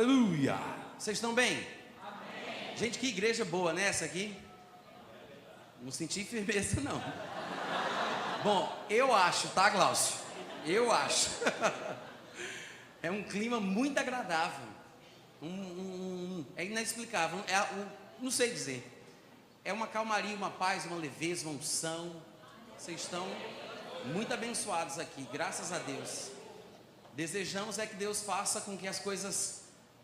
Aleluia! Vocês estão bem? Amém. Gente, que igreja boa, né, essa aqui? Não senti firmeza, não. Bom, eu acho, tá, Glaucio? Eu acho. É um clima muito agradável. É inexplicável. Não sei dizer. É uma calmaria, uma paz, uma leveza, uma unção. Vocês estão muito abençoados aqui, graças a Deus. Desejamos é que Deus faça com que as coisas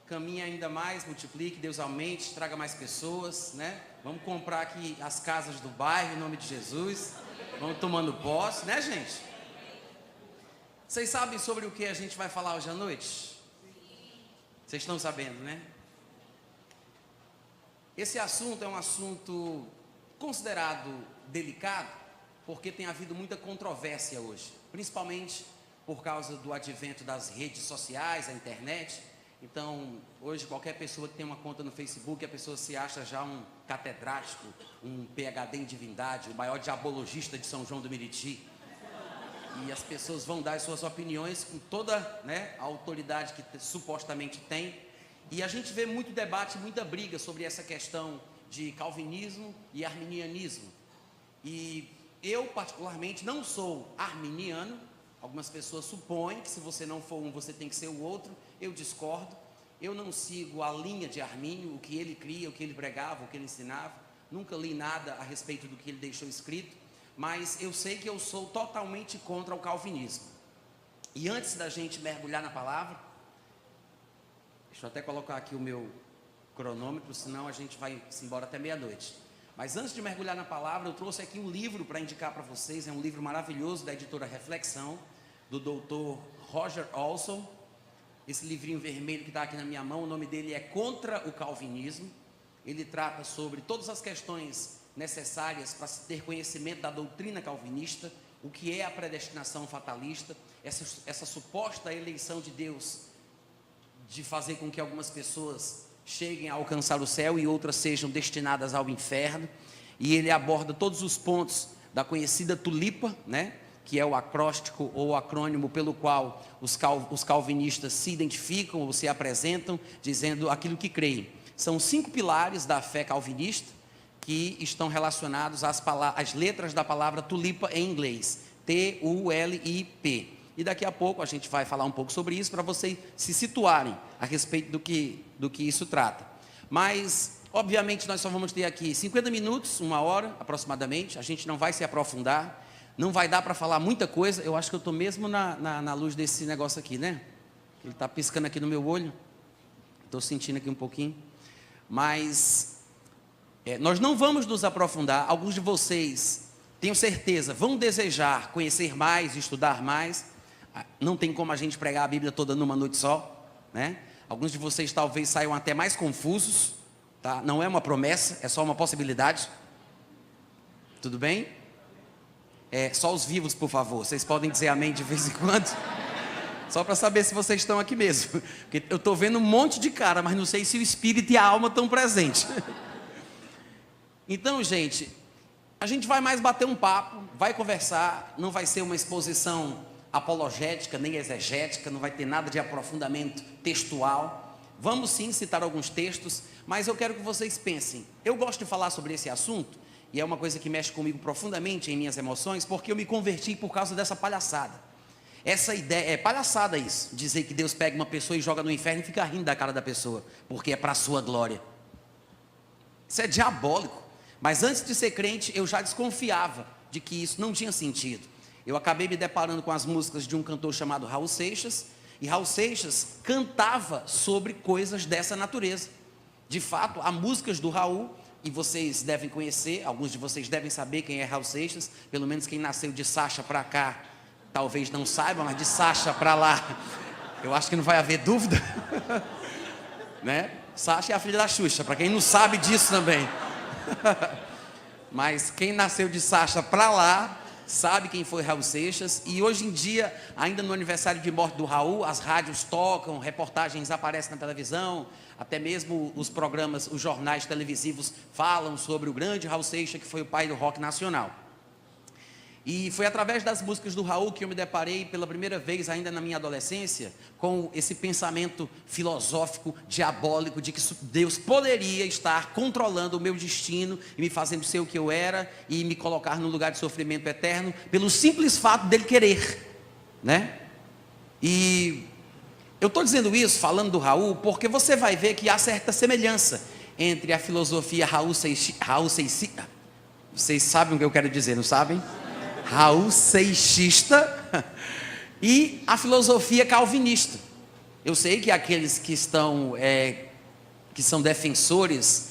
caminhem ainda mais, multiplique, Deus aumente, traga mais pessoas, né? Vamos comprar aqui as casas do bairro, em nome de Jesus. Vamos tomando posse, né, gente? Vocês sabem sobre o que a gente vai falar hoje à noite? Vocês estão sabendo, né? Esse assunto é um assunto considerado delicado, porque tem havido muita controvérsia hoje, principalmente por causa do advento das redes sociais, a internet. Então, hoje qualquer pessoa que tem uma conta no Facebook, a pessoa se acha já um catedrático, um PhD em divindade, o maior diabologista de São João do Meriti. E as pessoas vão dar as suas opiniões com toda, né, a autoridade que supostamente tem. E a gente vê muito debate, muita briga sobre essa questão de calvinismo e arminianismo. E eu, particularmente, não sou arminiano. Algumas pessoas supõem que se você não for um, você tem que ser o outro. Eu discordo. Eu não sigo a linha de Armínio, o que ele cria, o que ele pregava, o que ele ensinava. Nunca li nada a respeito do que ele deixou escrito. Mas eu sei que eu sou totalmente contra o calvinismo. E antes da gente mergulhar na palavra, deixa eu até colocar aqui o meu cronômetro, senão a gente vai se embora até meia-noite. Mas antes de mergulhar na palavra, eu trouxe aqui um livro para indicar para vocês. É um livro maravilhoso da editora Reflexão, do Dr. Roger Olson. Esse livrinho vermelho que está aqui na minha mão, o nome dele é Contra o Calvinismo. Ele trata sobre todas as questões necessárias para se ter conhecimento da doutrina calvinista, o que é a predestinação fatalista, essa suposta eleição de Deus de fazer com que algumas pessoas cheguem a alcançar o céu e outras sejam destinadas ao inferno. E ele aborda todos os pontos da conhecida tulipa, né, que é o acróstico ou o acrônimo pelo qual os calvinistas se identificam ou se apresentam, dizendo aquilo que creem. São 5 pilares da fé calvinista que estão relacionados às letras da palavra tulipa em inglês, T-U-L-I-P. E daqui a pouco a gente vai falar um pouco sobre isso, para vocês se situarem a respeito do que isso trata. Mas, obviamente, nós só vamos ter aqui 50 minutos, 1 hora aproximadamente. A gente não vai se aprofundar, não vai dar para falar muita coisa. Eu acho que eu estou mesmo na luz desse negócio aqui, né? Ele está piscando aqui no meu olho. Estou sentindo aqui um pouquinho. Mas nós não vamos nos aprofundar. Alguns de vocês, tenho certeza, vão desejar conhecer mais, estudar mais. Não tem como a gente pregar a Bíblia toda numa noite só, né? Alguns de vocês talvez saiam até mais confusos, tá? Não é uma promessa, é só uma possibilidade. Tudo bem? Só os vivos, por favor. Vocês podem dizer amém de vez em quando? Só para saber se vocês estão aqui mesmo. Porque eu estou vendo um monte de cara, mas não sei se o espírito e a alma estão presentes. Então, gente, a gente vai mais bater um papo, vai conversar, não vai ser uma exposição apologética, nem exegética, não vai ter nada de aprofundamento textual. Vamos sim citar alguns textos, mas eu quero que vocês pensem. Eu gosto de falar sobre esse assunto, e é uma coisa que mexe comigo profundamente em minhas emoções, porque eu me converti por causa dessa palhaçada. Essa ideia, é palhaçada isso, dizer que Deus pega uma pessoa e joga no inferno e fica rindo da cara da pessoa, porque é para a sua glória. Isso é diabólico. Mas antes de ser crente, eu já desconfiava de que isso não tinha sentido. Eu acabei me deparando com as músicas de um cantor chamado Raul Seixas, e Raul Seixas cantava sobre coisas dessa natureza. De fato, há músicas do Raul, e vocês devem conhecer, alguns de vocês devem saber quem é Raul Seixas, pelo menos quem nasceu de Sacha para cá, talvez não saiba, mas de Sacha para lá, eu acho que não vai haver dúvida, né? Sacha é a filha da Xuxa, para quem não sabe disso também. Mas quem nasceu de Sacha para lá, sabe quem foi Raul Seixas. E hoje em dia, ainda no aniversário de morte do Raul, as rádios tocam, reportagens aparecem na televisão, até mesmo os programas, os jornais televisivos falam sobre o grande Raul Seixas, que foi o pai do rock nacional. E foi através das músicas do Raul que eu me deparei pela primeira vez, ainda na minha adolescência, com esse pensamento filosófico, diabólico, de que Deus poderia estar controlando o meu destino e me fazendo ser o que eu era e me colocar num lugar de sofrimento eterno, pelo simples fato dele querer, né? E eu estou dizendo isso, falando do Raul, porque você vai ver que há certa semelhança entre a filosofia Raul Seixista, vocês sabem o que eu quero dizer, não sabem? Raul Seixista e a filosofia calvinista. Eu sei que aqueles que são defensores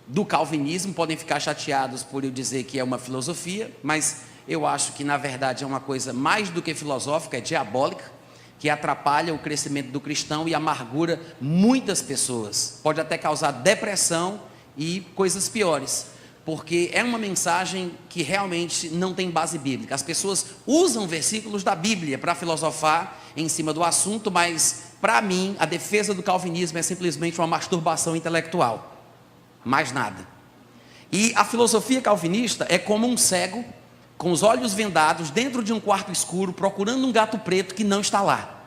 do calvinismo podem ficar chateados por eu dizer que é uma filosofia, mas eu acho que na verdade é uma coisa mais do que filosófica, é diabólica, que atrapalha o crescimento do cristão e amargura muitas pessoas. Pode até causar depressão e coisas piores, porque é uma mensagem que realmente não tem base bíblica. As pessoas usam versículos da Bíblia para filosofar em cima do assunto, mas para mim a defesa do calvinismo é simplesmente uma masturbação intelectual, mais nada. E a filosofia calvinista é como um cego com os olhos vendados dentro de um quarto escuro procurando um gato preto que não está lá.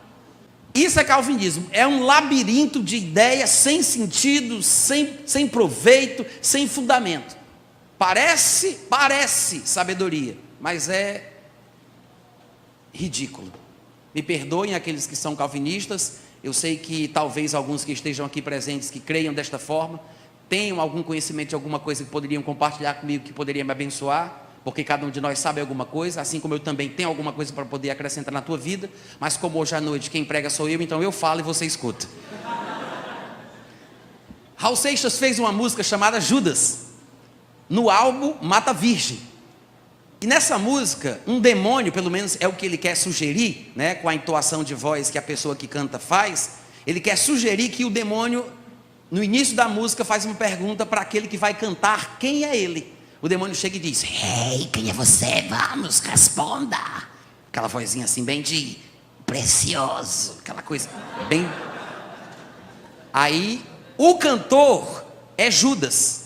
Isso é calvinismo, é um labirinto de ideias sem sentido, sem proveito, sem fundamento. Parece sabedoria, mas é ridículo. Me perdoem aqueles que são calvinistas, eu sei que talvez alguns que estejam aqui presentes, que creiam desta forma, tenham algum conhecimento de alguma coisa que poderiam compartilhar comigo, que poderia me abençoar, porque cada um de nós sabe alguma coisa, assim como eu também tenho alguma coisa para poder acrescentar na tua vida, mas como hoje à noite quem prega sou eu, então eu falo e você escuta. Raul Seixas fez uma música chamada Judas, no álbum Mata Virgem. E nessa música, um demônio, pelo menos é o que ele quer sugerir, né, com a entoação de voz que a pessoa que canta faz, ele quer sugerir que o demônio, no início da música, faz uma pergunta para aquele que vai cantar, quem é ele? O demônio chega e diz, ei, quem é você? Vamos, responda. Aquela vozinha assim, bem de precioso, aquela coisa, bem... Aí, o cantor é Judas.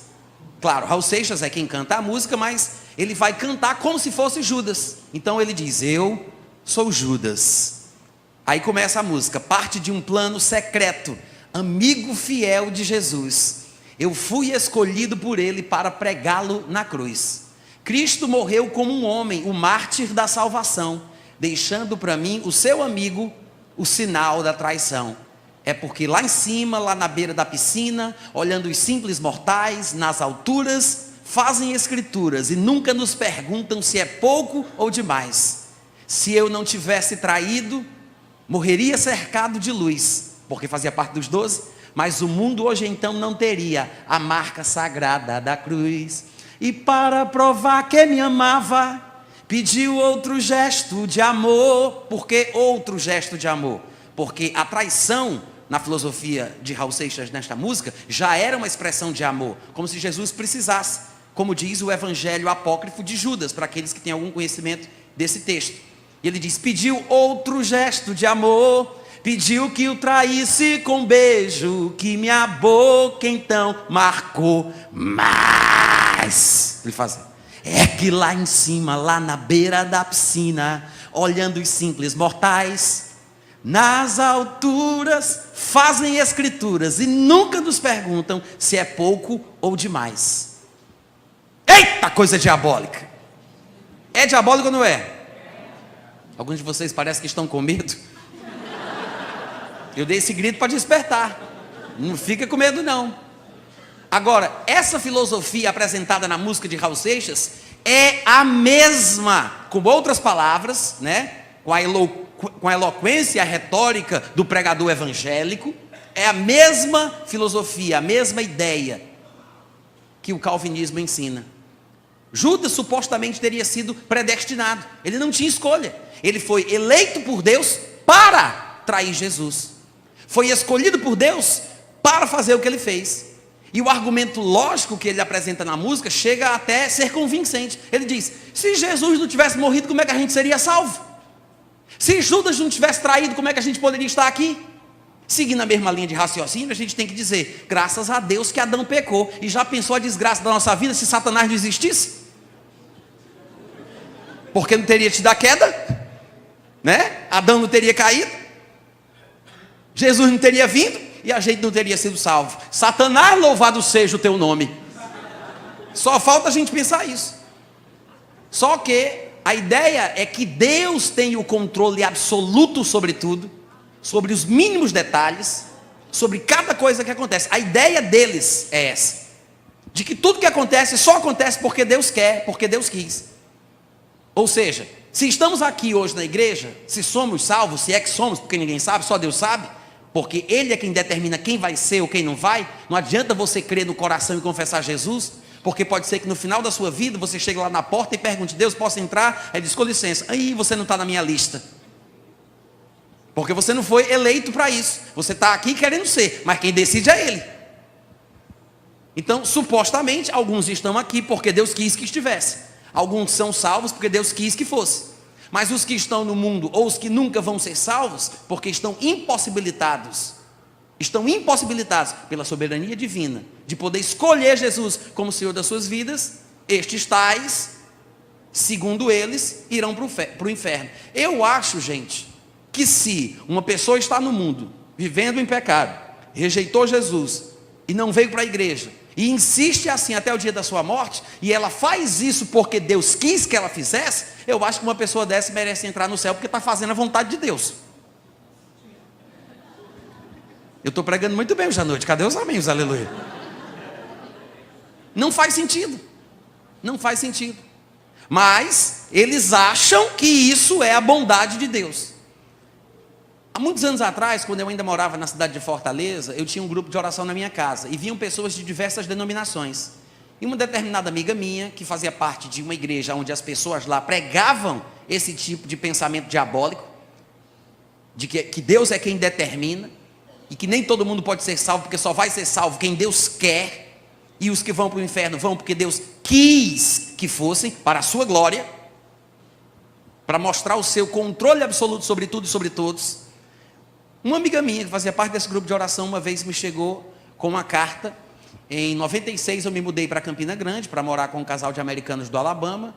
Claro, Raul Seixas é quem canta a música, mas ele vai cantar como se fosse Judas. Então ele diz, eu sou Judas. Aí começa a música, parte de um plano secreto, amigo fiel de Jesus. Eu fui escolhido por ele para pregá-lo na cruz. Cristo morreu como um homem, o mártir da salvação, deixando para mim, o seu amigo, o sinal da traição. É porque lá em cima, lá na beira da piscina, olhando os simples mortais, nas alturas, fazem escrituras e nunca nos perguntam se é pouco ou demais. Se eu não tivesse traído, morreria cercado de luz, porque fazia parte dos 12, mas o mundo hoje então não teria a marca sagrada da cruz. E para provar que me amava, pediu outro gesto de amor. Por que outro gesto de amor? Porque a traição, na filosofia de Raul Seixas, nesta música, já era uma expressão de amor, como se Jesus precisasse, como diz o evangelho apócrifo de Judas, para aqueles que têm algum conhecimento desse texto. E ele diz, pediu outro gesto de amor, pediu que o traísse com beijo, que minha boca então marcou, mas, ele faz, é que lá em cima, lá na beira da piscina, olhando os simples mortais, nas alturas fazem escrituras e nunca nos perguntam se é pouco ou demais. Eita, coisa diabólica! É diabólico ou não é? Alguns de vocês parecem que estão com medo. Eu dei esse grito para despertar. Não fica com medo não. Agora, essa filosofia apresentada na música de Raul Seixas é a mesma, com outras palavras, né? Com a eloquência, a retórica do pregador evangélico, é a mesma filosofia, a mesma ideia que o calvinismo ensina. Judas supostamente teria sido predestinado, ele não tinha escolha, ele foi eleito por Deus para trair Jesus, foi escolhido por Deus para fazer o que ele fez. E o argumento lógico que ele apresenta na música chega até ser convincente. Ele diz, se Jesus não tivesse morrido, como é que a gente seria salvo? Se Judas não tivesse traído, como é que a gente poderia estar aqui? Seguindo a mesma linha de raciocínio, a gente tem que dizer, graças a Deus que Adão pecou. E já pensou a desgraça da nossa vida se Satanás não existisse? porque não teria tido a queda, né? Adão não teria caído, Jesus não teria vindo e a gente não teria sido salvo. Satanás, louvado seja o teu nome. Só falta a gente pensar isso. Só que a ideia é que Deus tem o controle absoluto sobre tudo, sobre os mínimos detalhes, sobre cada coisa que acontece. A ideia deles é essa, de que tudo que acontece só acontece porque Deus quer, porque Deus quis. Ou seja, se estamos aqui hoje na igreja, se somos salvos, se é que somos, porque ninguém sabe, só Deus sabe, porque Ele é quem determina quem vai ser ou quem não vai. Não adianta você crer no coração e confessar Jesus, porque pode ser que no final da sua vida você chegue lá na porta e pergunte: Deus, posso entrar? Aí diz: com licença, aí você não está na minha lista, porque você não foi eleito para isso. Você está aqui querendo ser, mas quem decide é Ele. Então, supostamente, alguns estão aqui porque Deus quis que estivesse. Alguns são salvos porque Deus quis que fosse. Mas os que estão no mundo, ou os que nunca vão ser salvos, porque estão impossibilitados pela soberania divina, de poder escolher Jesus como Senhor das suas vidas, estes tais, segundo eles, irão para o inferno. Eu acho, gente, que se uma pessoa está no mundo, vivendo em pecado, rejeitou Jesus, e não veio para a igreja, e insiste assim até o dia da sua morte, e ela faz isso porque Deus quis que ela fizesse, eu acho que uma pessoa dessa merece entrar no céu, porque está fazendo a vontade de Deus. Eu estou pregando muito bem hoje à noite, cadê os amém, aleluia? Não faz sentido, não faz sentido, mas eles acham que isso é a bondade de Deus. Há muitos anos atrás, quando eu ainda morava na cidade de Fortaleza, eu tinha um grupo de oração na minha casa, e vinham pessoas de diversas denominações. E uma determinada amiga minha, que fazia parte de uma igreja onde as pessoas lá pregavam esse tipo de pensamento diabólico, de que Deus é quem determina, e que nem todo mundo pode ser salvo, porque só vai ser salvo quem Deus quer, e os que vão para o inferno vão porque Deus quis que fossem, para a sua glória, para mostrar o seu controle absoluto sobre tudo e sobre todos. Uma amiga minha, que fazia parte desse grupo de oração, uma vez me chegou com uma carta. Em 96 eu me mudei para Campina Grande, para morar com um casal de americanos do Alabama,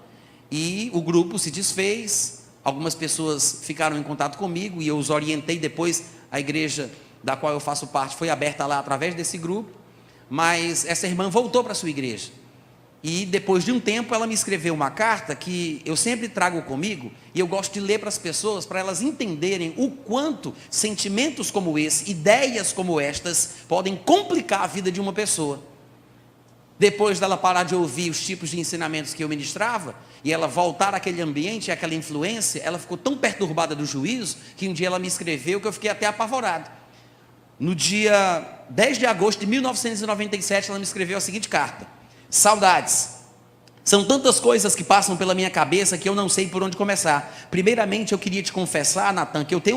e o grupo se desfez. Algumas pessoas ficaram em contato comigo, e eu os orientei. Depois a igreja da qual eu faço parte foi aberta lá através desse grupo, mas essa irmã voltou para a sua igreja. E depois de um tempo ela me escreveu uma carta que eu sempre trago comigo, e eu gosto de ler para as pessoas, para elas entenderem o quanto sentimentos como esse, ideias como estas, podem complicar a vida de uma pessoa. Depois dela parar de ouvir os tipos de ensinamentos que eu ministrava, e ela voltar àquele ambiente, àquela influência, ela ficou tão perturbada do juízo, que um dia ela me escreveu que eu fiquei até apavorado. No dia 10 de agosto de 1997, ela me escreveu a seguinte carta: saudades, são tantas coisas que passam pela minha cabeça que eu não sei por onde começar. Primeiramente eu queria te confessar, Natan, que eu tenho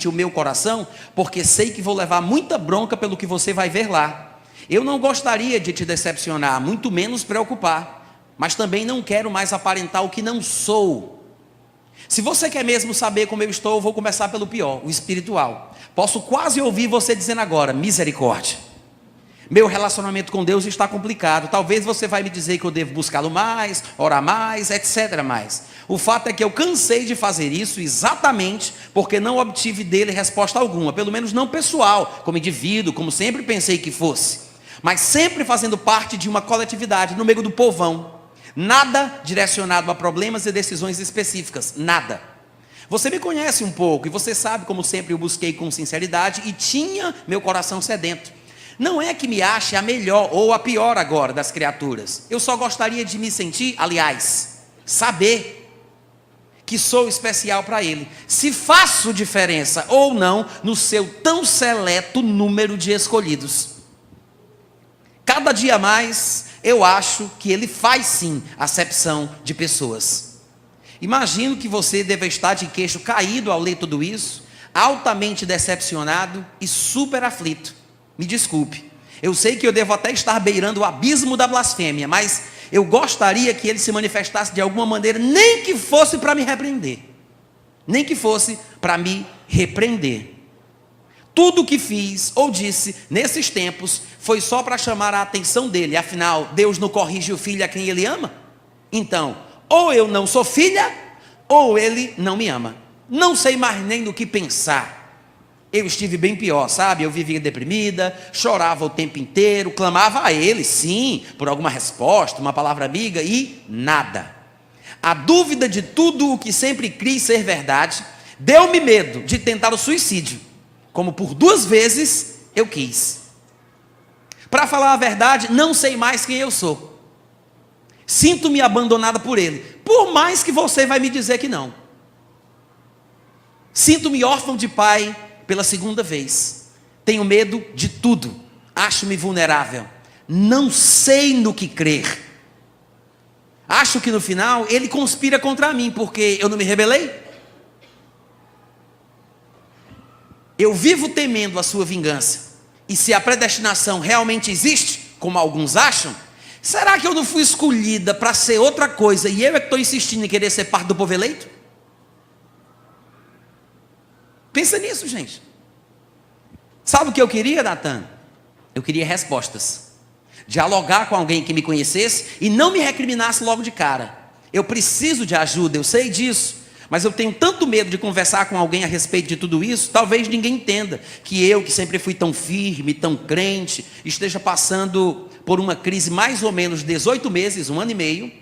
o meu coração, porque sei que vou levar muita bronca pelo que você vai ver lá. Eu não gostaria de te decepcionar, muito menos preocupar, mas também não quero mais aparentar o que não sou. Se você quer mesmo saber como eu estou, eu vou começar pelo pior, o espiritual. Posso quase ouvir você dizendo agora: misericórdia. Meu relacionamento com Deus está complicado. Talvez você vai me dizer que eu devo buscá-lo mais, orar mais, etc. mais. O fato é que eu cansei de fazer isso exatamente porque não obtive dele resposta alguma. Pelo menos não pessoal, como indivíduo, como sempre pensei que fosse. Mas sempre fazendo parte de uma coletividade, no meio do povão. Nada direcionado a problemas e decisões específicas. Nada. Você me conhece um pouco e você sabe como sempre eu busquei com sinceridade e tinha meu coração sedento. Não é que me ache a melhor ou a pior agora das criaturas. Eu só gostaria de me sentir, aliás, saber que sou especial para Ele. Se faço diferença ou não no seu tão seleto número de escolhidos. Cada dia mais eu acho que Ele faz sim acepção de pessoas. Imagino que você deve estar de queixo caído ao ler tudo isso, altamente decepcionado e super aflito. Me desculpe, eu sei que eu devo até estar beirando o abismo da blasfêmia, mas eu gostaria que ele se manifestasse de alguma maneira, nem que fosse para me repreender. Nem que fosse para me repreender. Tudo o que fiz ou disse nesses tempos foi só para chamar a atenção dele. Afinal, Deus não corrige o filho a quem ele ama? Então, ou eu não sou filha, ou ele não me ama. Não sei mais nem do que pensar. Eu estive bem pior, sabe? Eu vivia deprimida, chorava o tempo inteiro, clamava a ele, sim, por alguma resposta, uma palavra amiga, e nada. A dúvida de tudo o que sempre quis ser verdade deu-me medo de tentar o suicídio, como por 2 vezes eu quis. Para falar a verdade, não sei mais quem eu sou. Sinto-me abandonada por ele, por mais que você vai me dizer que não. Sinto-me órfão de pai pela 2ª vez. Tenho medo de tudo. Acho-me vulnerável. Não sei no que crer. Acho que no final ele conspira contra mim, porque eu não me rebelei. Eu vivo temendo a sua vingança. E se a predestinação realmente existe, como alguns acham, será que eu não fui escolhida para ser outra coisa e eu é que estou insistindo em querer ser parte do povo eleito? Pensa nisso, gente. Sabe o que eu queria, Natan? Eu queria respostas. Dialogar com alguém que me conhecesse e não me recriminasse logo de cara. Eu preciso de ajuda, eu sei disso. Mas eu tenho tanto medo de conversar com alguém a respeito de tudo isso, talvez ninguém entenda que eu, que sempre fui tão firme, tão crente, esteja passando por uma crise mais ou menos 18 meses, 1 ano e meio,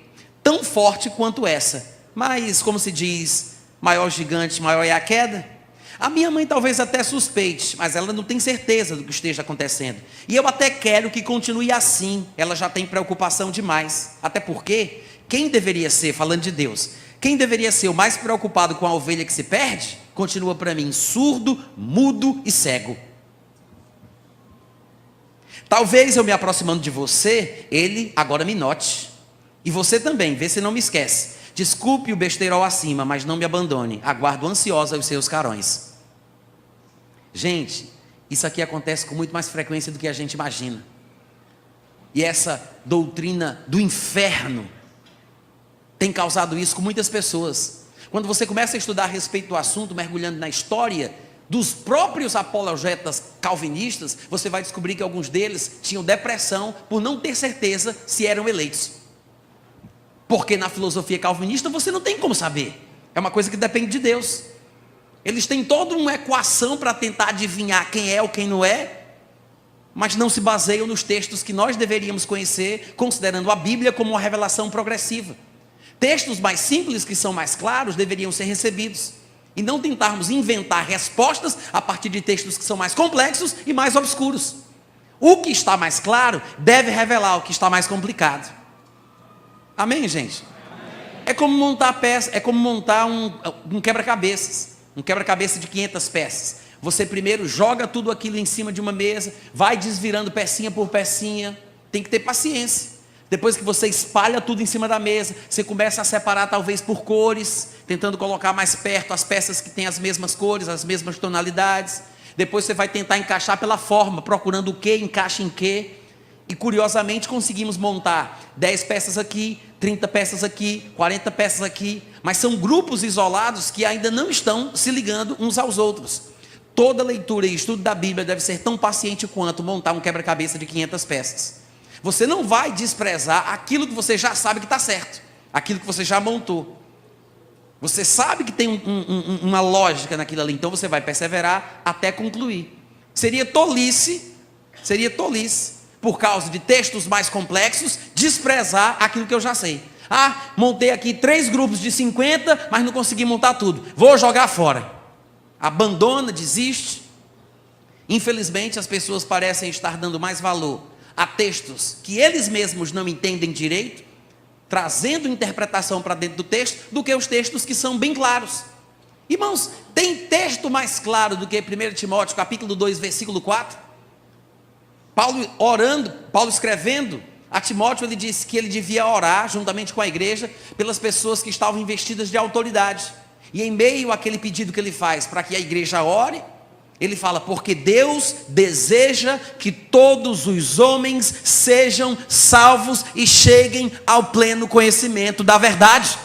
tão forte quanto essa. Mas, como se diz, maior gigante, maior é a queda. A minha mãe talvez até suspeite, mas ela não tem certeza do que esteja acontecendo. E eu até quero que continue assim, ela já tem preocupação demais. Até porque, quem deveria ser, falando de Deus, quem deveria ser o mais preocupado com a ovelha que se perde, continua para mim surdo, mudo e cego. Talvez eu me aproximando de você, ele agora me note. E você também, vê se não me esquece. Desculpe o besteirol acima, mas não me abandone. Aguardo ansiosa os seus carões. Gente, isso aqui acontece com muito mais frequência do que a gente imagina. E essa doutrina do inferno tem causado isso com muitas pessoas. Quando você começa a estudar a respeito do assunto, mergulhando na história dos próprios apologetas calvinistas, você vai descobrir que alguns deles tinham depressão por não ter certeza se eram eleitos. Porque na filosofia calvinista você não tem como saber. É uma coisa que depende de Deus. Eles têm toda uma equação para tentar adivinhar quem é ou quem não é, mas não se baseiam nos textos que nós deveríamos conhecer, considerando a Bíblia como uma revelação progressiva. Textos mais simples, que são mais claros, deveriam ser recebidos. E não tentarmos inventar respostas a partir de textos que são mais complexos e mais obscuros. O que está mais claro deve revelar o que está mais complicado. Amém, gente? Amém. É como montar peça, é como montar um quebra-cabeças. Um quebra-cabeça de 500 peças. Você primeiro joga tudo aquilo em cima de uma mesa, vai desvirando pecinha por pecinha. Tem que ter paciência. Depois que você espalha tudo em cima da mesa, você começa a separar talvez por cores, tentando colocar mais perto as peças que têm as mesmas cores, as mesmas tonalidades. Depois você vai tentar encaixar pela forma, procurando o que encaixa em que. E curiosamente conseguimos montar 10 peças aqui, 30 peças aqui, 40 peças aqui. Mas são grupos isolados que ainda não estão se ligando uns aos outros. Toda leitura e estudo da Bíblia deve ser tão paciente quanto montar um quebra-cabeça de 500 peças. Você não vai desprezar aquilo que você já sabe que está certo, aquilo que você já montou. Você sabe que tem uma lógica naquilo ali, então você vai perseverar até concluir. Seria tolice, por causa de textos mais complexos, desprezar aquilo que eu já sei. Ah, montei aqui 3 grupos de 50, mas não consegui montar tudo. Vou jogar fora. Abandona, desiste. Infelizmente, as pessoas parecem estar dando mais valor a textos que eles mesmos não entendem direito, trazendo interpretação para dentro do texto, do que os textos que são bem claros. Irmãos, tem texto mais claro do que 1 Timóteo, capítulo 2, versículo 4? Paulo escrevendo a Timóteo, ele disse que ele devia orar, juntamente com a igreja, pelas pessoas que estavam investidas de autoridade. E em meio àquele pedido que ele faz para que a igreja ore, ele fala, porque Deus deseja que todos os homens sejam salvos e cheguem ao pleno conhecimento da verdade.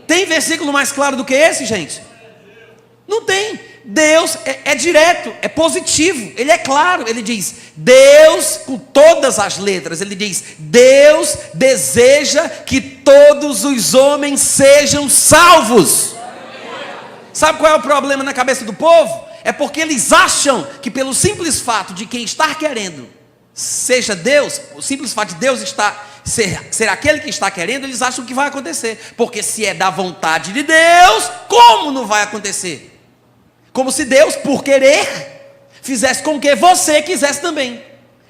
Tem versículo mais claro do que esse, gente? Não tem. Deus é direto, é positivo, ele é claro, ele diz, Deus, com todas as letras, ele diz, Deus deseja que todos os homens sejam salvos. Sabe qual é o problema na cabeça do povo? É porque eles acham que pelo simples fato de quem está querendo seja Deus, o simples fato de Deus ser aquele que está querendo, eles acham que vai acontecer. Porque se é da vontade de Deus, como não vai acontecer? Como se Deus, por querer, fizesse com que você quisesse também.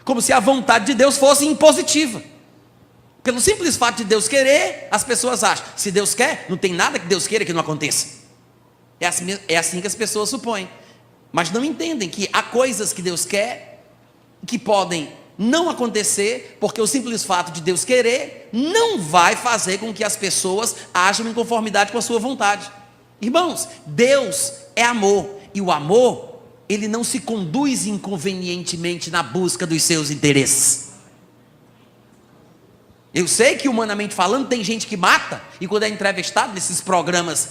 Como se a vontade de Deus fosse impositiva. Pelo simples fato de Deus querer, as pessoas acham, se Deus quer, não tem nada que Deus queira que não aconteça. É assim que as pessoas supõem. Mas não entendem que há coisas que Deus quer, que podem não acontecer, porque o simples fato de Deus querer, não vai fazer com que as pessoas ajam em conformidade com a sua vontade. Irmãos, Deus é amor, e o amor, ele não se conduz inconvenientemente na busca dos seus interesses. Eu sei que, humanamente falando, tem gente que mata, e quando é entrevistado nesses programas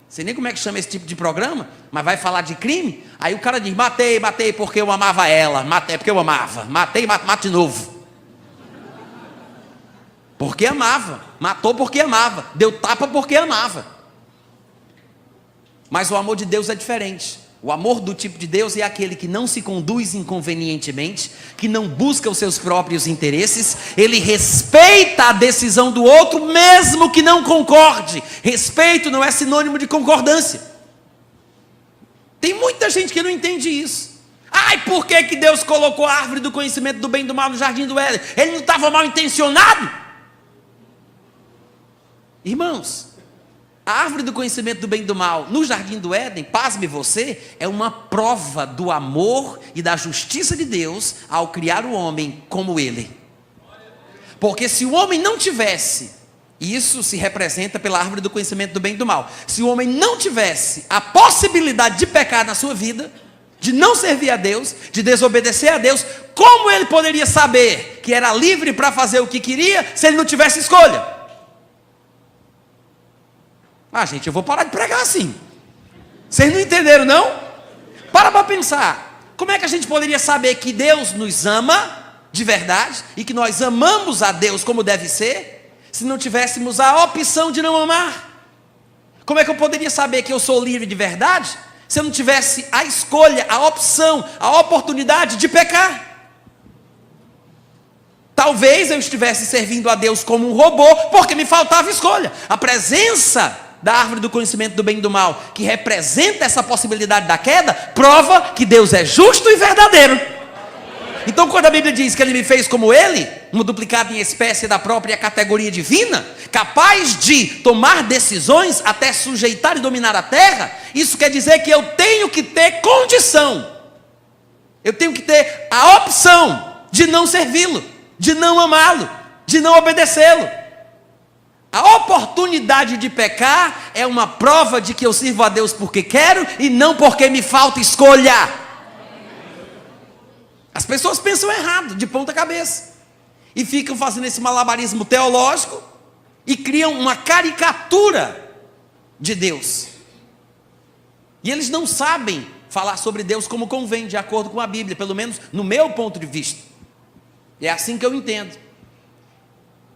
sei nem como é que chama esse tipo de programa, mas vai falar de crime, aí o cara diz, matei porque eu amava ela, matei porque eu amava, matei, mato de novo. Porque amava, matou porque amava, deu tapa porque amava. Mas o amor de Deus é diferente. O amor do tipo de Deus é aquele que não se conduz inconvenientemente, que não busca os seus próprios interesses, ele respeita a decisão do outro, mesmo que não concorde. Respeito não é sinônimo de concordância. Tem muita gente que não entende isso. Ai, por que Deus colocou a árvore do conhecimento do bem e do mal no jardim do Éden? Ele não estava mal intencionado? Irmãos, a árvore do conhecimento do bem e do mal no jardim do Éden, pasme você, é uma prova do amor e da justiça de Deus ao criar o homem como ele. Porque se o homem não tivesse, isso se representa pela árvore do conhecimento do bem e do mal, se o homem não tivesse a possibilidade de pecar na sua vida, de não servir a Deus, de desobedecer a Deus, como ele poderia saber que era livre para fazer o que queria, se ele não tivesse escolha? Ah, gente, eu vou parar de pregar assim. Vocês não entenderam, não? Para pensar. Como é que a gente poderia saber que Deus nos ama de verdade e que nós amamos a Deus como deve ser, se não tivéssemos a opção de não amar? Como é que eu poderia saber que eu sou livre de verdade se eu não tivesse a escolha, a opção, a oportunidade de pecar? Talvez eu estivesse servindo a Deus como um robô, porque me faltava escolha. A presença da árvore do conhecimento do bem e do mal, que representa essa possibilidade da queda, prova que Deus é justo e verdadeiro. Então, quando a Bíblia diz que ele me fez como ele, uma duplicada em espécie da própria categoria divina, capaz de tomar decisões até sujeitar e dominar a terra, isso quer dizer que eu tenho que ter condição, eu tenho que ter a opção de não servi-lo, de não amá-lo, de não obedecê-lo. A oportunidade de pecar é uma prova de que eu sirvo a Deus porque quero e não porque me falta escolha. As pessoas pensam errado, de ponta cabeça, e ficam fazendo esse malabarismo teológico e criam uma caricatura de Deus. E eles não sabem falar sobre Deus como convém, de acordo com a Bíblia, pelo menos no meu ponto de vista. É assim que eu entendo.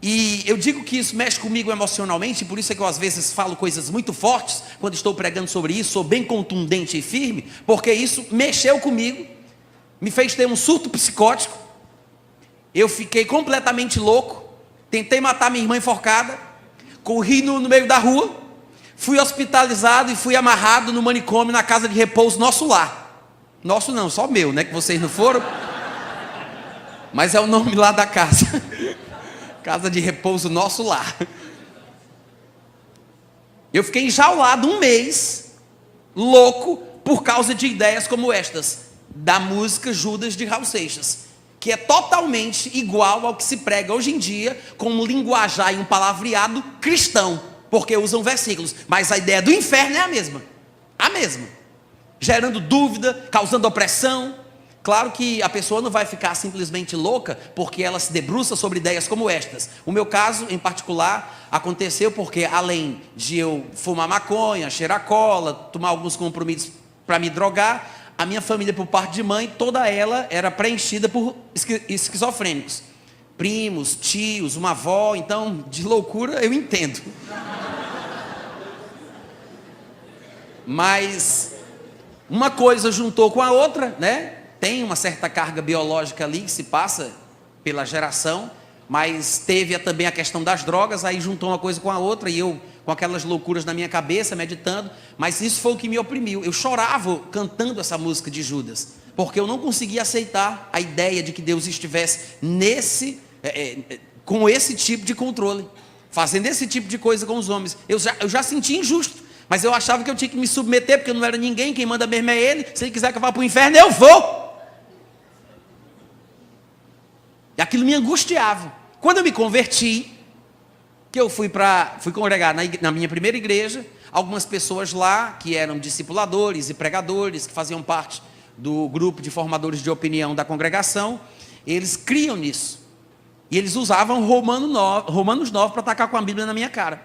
E eu digo que isso mexe comigo emocionalmente, por isso é que eu às vezes falo coisas muito fortes, quando estou pregando sobre isso, sou bem contundente e firme, porque isso mexeu comigo, me fez ter um surto psicótico, eu fiquei completamente louco, tentei matar minha irmã enforcada, corri no meio da rua, fui hospitalizado e fui amarrado no manicômio na casa de repouso Nosso Lar. Nosso não, só meu, né, que vocês não foram, mas é o nome lá da casa. Casa de repouso Nosso Lar. Eu fiquei enjaulado um mês, louco, por causa de ideias como estas, da música Judas de Raul Seixas, que é totalmente igual ao que se prega hoje em dia, com um linguajar e um palavreado cristão, porque usam versículos, mas a ideia do inferno é a mesma, gerando dúvida, causando opressão. Claro que a pessoa não vai ficar simplesmente louca porque ela se debruça sobre ideias como estas. O meu caso, em particular, aconteceu porque, além de eu fumar maconha, cheirar cola, tomar alguns compromissos para me drogar, a minha família, por parte de mãe, toda ela era preenchida por esquizofrênicos. primos, tios, uma avó, então de loucura eu entendo. Mas uma coisa juntou com a outra, né? Tem uma certa carga biológica ali que se passa pela geração, mas teve também a questão das drogas, aí juntou uma coisa com a outra e eu com aquelas loucuras na minha cabeça, meditando, mas isso foi o que me oprimiu. Eu chorava cantando essa música de Judas, porque eu não conseguia aceitar a ideia de que Deus estivesse com esse tipo de controle, fazendo esse tipo de coisa com os homens. Eu já sentia injusto, mas eu achava que eu tinha que me submeter, porque eu não era ninguém, quem manda mesmo é Ele. Se Ele quiser que eu vá para o inferno, eu vou. E aquilo me angustiava. Quando eu me converti, que eu fui congregar na minha primeira igreja, algumas pessoas lá que eram discipuladores e pregadores, que faziam parte do grupo de formadores de opinião da congregação, eles criam nisso. E eles usavam Romanos 9 para atacar com a Bíblia na minha cara,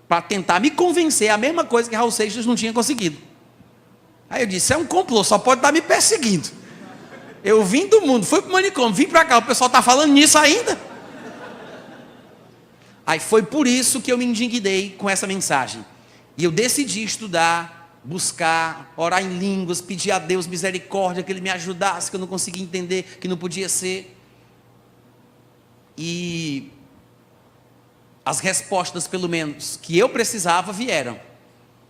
para tentar me convencer a mesma coisa que Raul Seixas não tinha conseguido. Aí eu disse, é um complô, só pode estar me perseguindo. Eu vim do mundo, fui para o manicômio, vim para cá, o pessoal está falando nisso ainda. Aí foi por isso que eu me indignei com essa mensagem. E eu decidi estudar, buscar, orar em línguas, pedir a Deus misericórdia, que Ele me ajudasse, que eu não conseguia entender, que não podia ser. E as respostas, pelo menos, que eu precisava, vieram.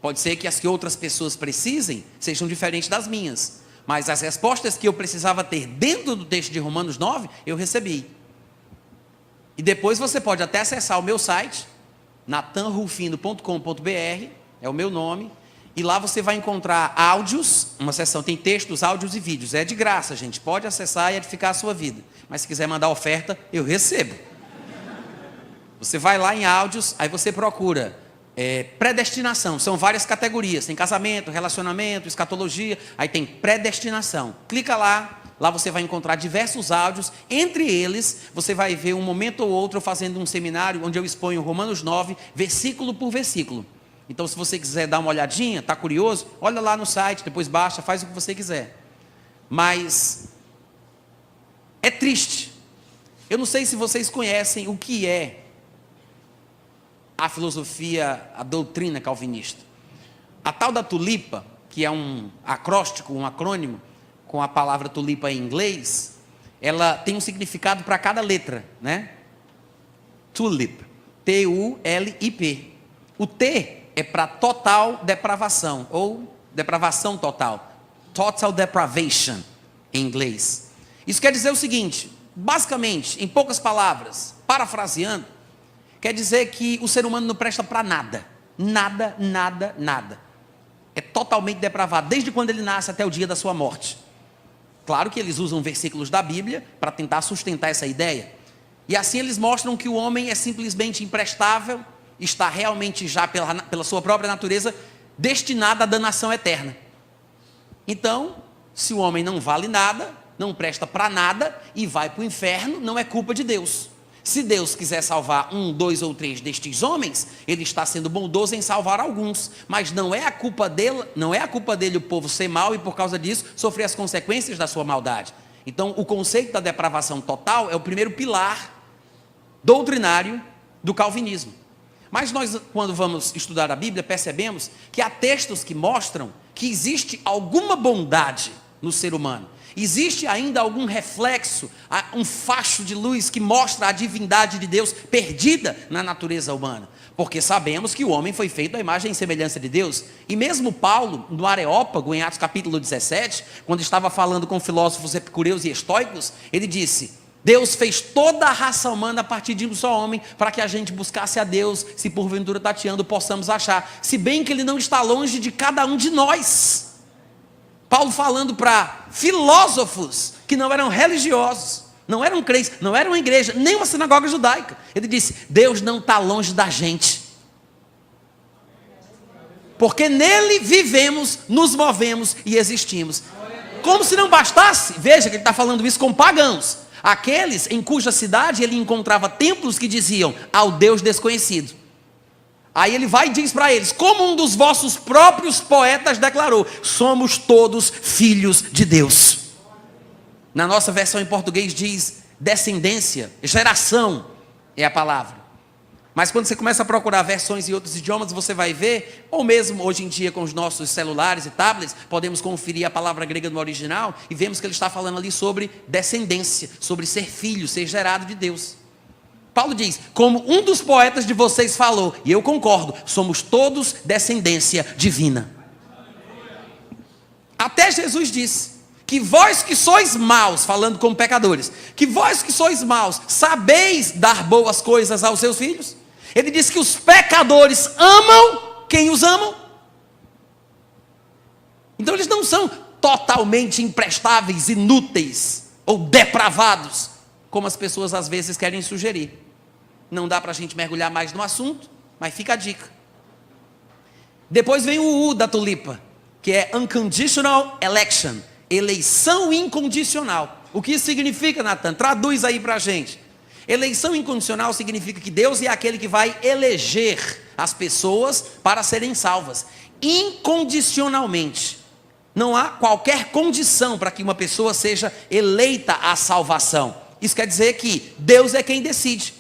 Pode ser que as que outras pessoas precisem sejam diferentes das minhas, mas as respostas que eu precisava ter dentro do texto de Romanos 9, eu recebi. E depois você pode até acessar o meu site, natanrufino.com.br, é o meu nome, e lá você vai encontrar áudios, uma seção tem textos, áudios e vídeos. É de graça, gente, pode acessar e edificar a sua vida. Mas se quiser mandar oferta, eu recebo. Você vai lá em áudios, aí você procura predestinação, são várias categorias, tem casamento, relacionamento, escatologia, aí tem predestinação. Clica lá você vai encontrar diversos áudios, entre eles você vai ver um momento ou outro fazendo um seminário onde eu exponho Romanos 9, versículo por versículo. Então se você quiser dar uma olhadinha, está curioso, olha lá no site, depois baixa, faz o que você quiser. Mas é triste. Eu não sei se vocês conhecem o que é a filosofia, a doutrina calvinista. A tal da tulipa, que é um acróstico, um acrônimo, com a palavra tulipa em inglês, ela tem um significado para cada letra, né? Tulip, T-U-L-I-P. O T é para total depravação, ou depravação total. Total depravation, em inglês. Isso quer dizer o seguinte, basicamente, em poucas palavras, parafraseando, quer dizer que o ser humano não presta para nada. Nada, nada, nada. É totalmente depravado, desde quando ele nasce até o dia da sua morte. Claro que eles usam versículos da Bíblia para tentar sustentar essa ideia. E assim eles mostram que o homem é simplesmente imprestável, está realmente já pela sua própria natureza destinado à danação eterna. Então, se o homem não vale nada, não presta para nada e vai para o inferno, não é culpa de Deus. Se Deus quiser salvar 1, 2 ou 3 destes homens, Ele está sendo bondoso em salvar alguns, mas não é a culpa dele o povo ser mau e por causa disso sofrer as consequências da sua maldade. Então o conceito da depravação total é o primeiro pilar doutrinário do calvinismo. Mas nós, quando vamos estudar a Bíblia, percebemos que há textos que mostram que existe alguma bondade no ser humano. Existe ainda algum reflexo, um facho de luz que mostra a divindade de Deus perdida na natureza humana. Porque sabemos que o homem foi feito à imagem e semelhança de Deus. E mesmo Paulo, no Areópago, em Atos capítulo 17, quando estava falando com filósofos epicureus e estoicos, ele disse: Deus fez toda a raça humana a partir de um só homem, para que a gente buscasse a Deus, se porventura tateando possamos achar, se bem que Ele não está longe de cada um de nós. Paulo falando para filósofos que não eram religiosos, não eram crentes, não eram uma igreja, nem uma sinagoga judaica. Ele disse: Deus não está longe da gente, porque nele vivemos, nos movemos e existimos. Como se não bastasse, veja que ele está falando isso com pagãos, aqueles em cuja cidade ele encontrava templos que diziam ao Deus desconhecido. Aí ele vai e diz para eles, como um dos vossos próprios poetas declarou: somos todos filhos de Deus. Na nossa versão em português diz: descendência, geração é a palavra. Mas quando você começa a procurar versões em outros idiomas, você vai ver, ou mesmo hoje em dia com os nossos celulares e tablets, podemos conferir a palavra grega no original e vemos que ele está falando ali sobre descendência, sobre ser filho, ser gerado de Deus. Paulo diz, como um dos poetas de vocês falou, e eu concordo, somos todos descendência divina. Até Jesus disse, que vós que sois maus, falando como pecadores, que vós que sois maus, sabeis dar boas coisas aos seus filhos? Ele diz que os pecadores amam quem os amam. Então eles não são totalmente imprestáveis, inúteis ou depravados, como as pessoas às vezes querem sugerir. Não dá para a gente mergulhar mais no assunto, mas fica a dica. Depois vem o U da tulipa, que é unconditional election, eleição incondicional. O que isso significa, Natan? Traduz aí para a gente. Eleição incondicional significa que Deus é aquele que vai eleger as pessoas para serem salvas, incondicionalmente. Não há qualquer condição para que uma pessoa seja eleita à salvação. Isso quer dizer que Deus é quem decide.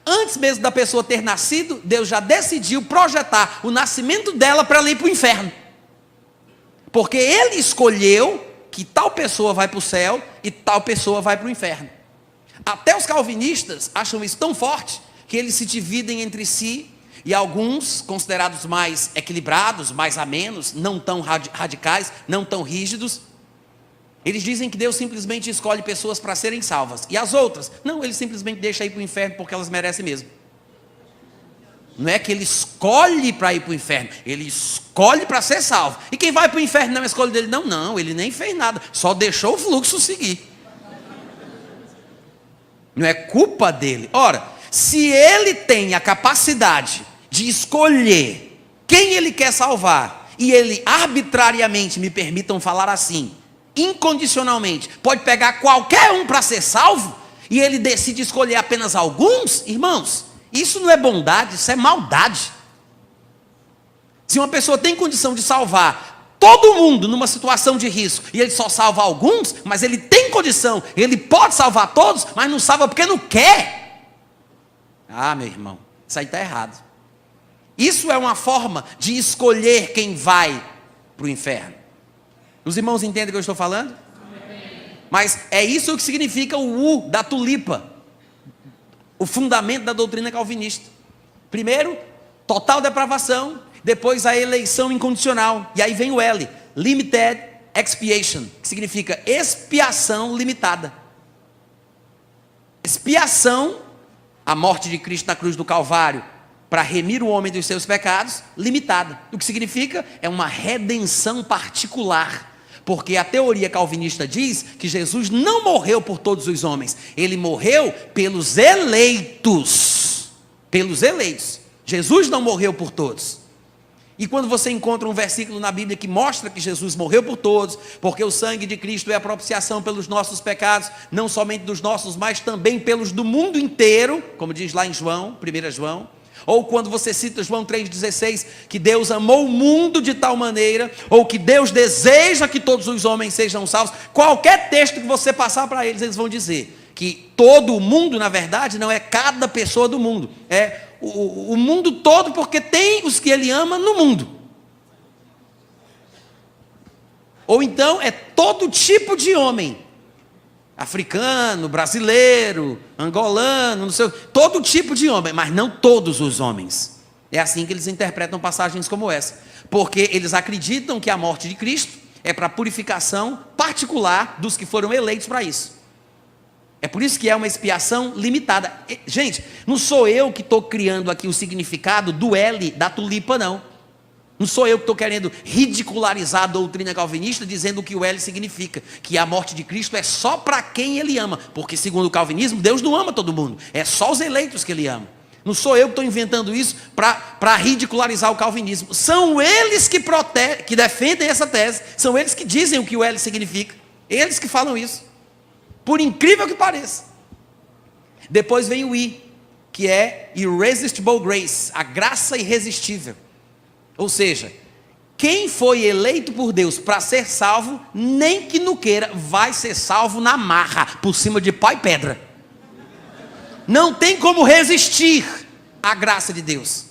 Antes mesmo da pessoa ter nascido, Deus já decidiu projetar o nascimento dela para ela ir para o inferno. Porque Ele escolheu que tal pessoa vai para o céu e tal pessoa vai para o inferno. Até os calvinistas acham isso tão forte que eles se dividem entre si e alguns, considerados mais equilibrados, mais amenos, não tão radicais, não tão rígidos, eles dizem que Deus simplesmente escolhe pessoas para serem salvas. E as outras? Não, Ele simplesmente deixa ir para o inferno porque elas merecem mesmo. Não é que Ele escolhe para ir para o inferno, Ele escolhe para ser salvo. E quem vai para o inferno não é escolha dele? Não, Ele nem fez nada, só deixou o fluxo seguir. Não é culpa dele. Ora, se Ele tem a capacidade de escolher quem Ele quer salvar, e Ele arbitrariamente, me permitam falar assim, incondicionalmente, pode pegar qualquer um para ser salvo, e Ele decide escolher apenas alguns, irmãos, isso não é bondade, isso é maldade. Se uma pessoa tem condição de salvar todo mundo numa situação de risco, e Ele só salva alguns, mas Ele tem condição, Ele pode salvar todos, mas não salva porque não quer. Ah, meu irmão, isso aí está errado. Isso é uma forma de escolher quem vai para o inferno. Os irmãos entendem o que eu estou falando? Amém. Mas é isso que significa o U da tulipa, o fundamento da doutrina calvinista. Primeiro, total depravação, depois a eleição incondicional, e aí vem o L, limited expiation, que significa expiação limitada. Expiação, a morte de Cristo na cruz do Calvário, para remir o homem dos seus pecados, limitada. O que significa? É uma redenção particular. Porque a teoria calvinista diz que Jesus não morreu por todos os homens, Ele morreu pelos eleitos. Pelos eleitos. Jesus não morreu por todos. E quando você encontra um versículo na Bíblia que mostra que Jesus morreu por todos, porque o sangue de Cristo é a propiciação pelos nossos pecados, não somente dos nossos, mas também pelos do mundo inteiro, como diz lá em João, 1 João, ou quando você cita João 3,16, que Deus amou o mundo de tal maneira, ou que Deus deseja que todos os homens sejam salvos, qualquer texto que você passar para eles, eles vão dizer que todo o mundo, na verdade, não é cada pessoa do mundo, é o mundo todo, porque tem os que Ele ama no mundo. Ou então é todo tipo de homem, africano, brasileiro, angolano, não sei, todo tipo de homem, mas não todos os homens. É assim que eles interpretam passagens como essa, porque eles acreditam que a morte de Cristo é para purificação particular dos que foram eleitos para isso. É por isso que é uma expiação limitada. Gente, não sou eu que estou criando aqui o significado do L da tulipa, não. Não sou eu que estou querendo ridicularizar a doutrina calvinista dizendo o que o L significa, que a morte de Cristo é só para quem Ele ama, porque segundo o calvinismo, Deus não ama todo mundo, é só os eleitos que Ele ama. Não sou eu que estou inventando isso para ridicularizar o calvinismo. São eles que defendem essa tese, são eles que dizem o que o L significa, eles que falam isso. Por incrível que pareça. Depois vem o I, que é irresistible grace, a graça irresistível. Ou seja, quem foi eleito por Deus para ser salvo, nem que não queira, vai ser salvo na marra, por cima de pau e pedra. Não tem como resistir à graça de Deus.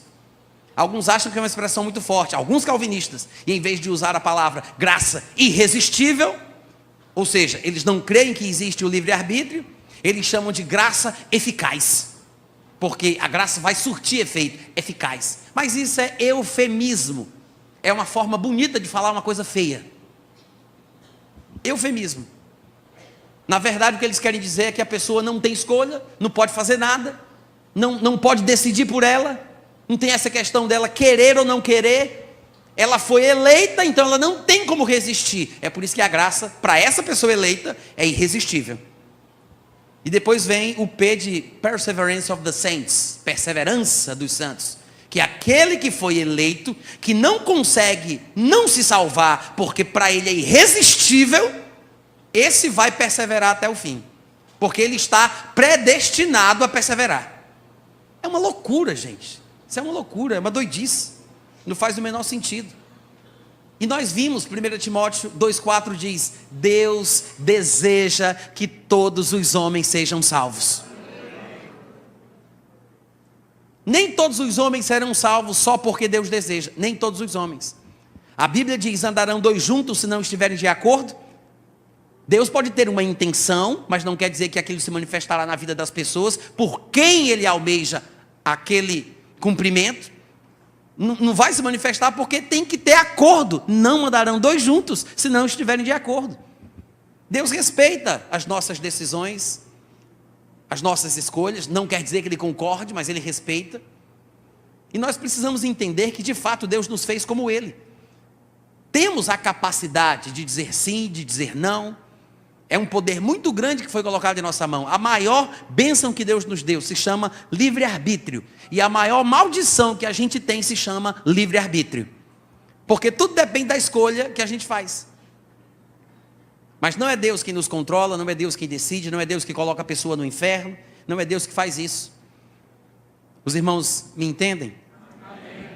Alguns acham que é uma expressão muito forte, alguns calvinistas, e em vez de usar a palavra graça irresistível, ou seja, eles não creem que existe o livre-arbítrio, eles chamam de graça eficaz, porque a graça vai surtir efeito eficaz. Mas isso é eufemismo, é uma forma bonita de falar uma coisa feia. Eufemismo. Na verdade, o que eles querem dizer é que a pessoa não tem escolha, não pode fazer nada, não pode decidir por ela, não tem essa questão dela querer ou não querer, ela foi eleita, então ela não tem como resistir. É por isso que a graça, para essa pessoa eleita, é irresistível. E depois vem o P de Perseverance of the Saints, perseverança dos santos, que é aquele que foi eleito, que não consegue não se salvar, porque para ele é irresistível, esse vai perseverar até o fim, porque ele está predestinado a perseverar. É uma loucura, gente. Isso é uma loucura, é uma doidice. Não faz o menor sentido. E nós vimos, 1 Timóteo 2,4 diz: Deus deseja que todos os homens sejam salvos. Nem todos os homens serão salvos só porque Deus deseja. Nem todos os homens. A Bíblia diz: andarão dois juntos se não estiverem de acordo. Deus pode ter uma intenção, mas não quer dizer que aquilo se manifestará na vida das pessoas por quem ele almeja aquele cumprimento. Não vai se manifestar porque tem que ter acordo. Não andarão dois juntos se não estiverem de acordo. Deus respeita as nossas decisões, as nossas escolhas. Não quer dizer que ele concorde, mas ele respeita. E nós precisamos entender que de fato Deus nos fez como ele. Temos a capacidade de dizer sim, de dizer não. É um poder muito grande que foi colocado em nossa mão. A maior bênção que Deus nos deu se chama livre-arbítrio. E a maior maldição que a gente tem se chama livre-arbítrio. Porque tudo depende da escolha que a gente faz. Mas não é Deus quem nos controla, não é Deus quem decide, não é Deus que coloca a pessoa no inferno, não é Deus que faz isso. Os irmãos me entendem? Amém.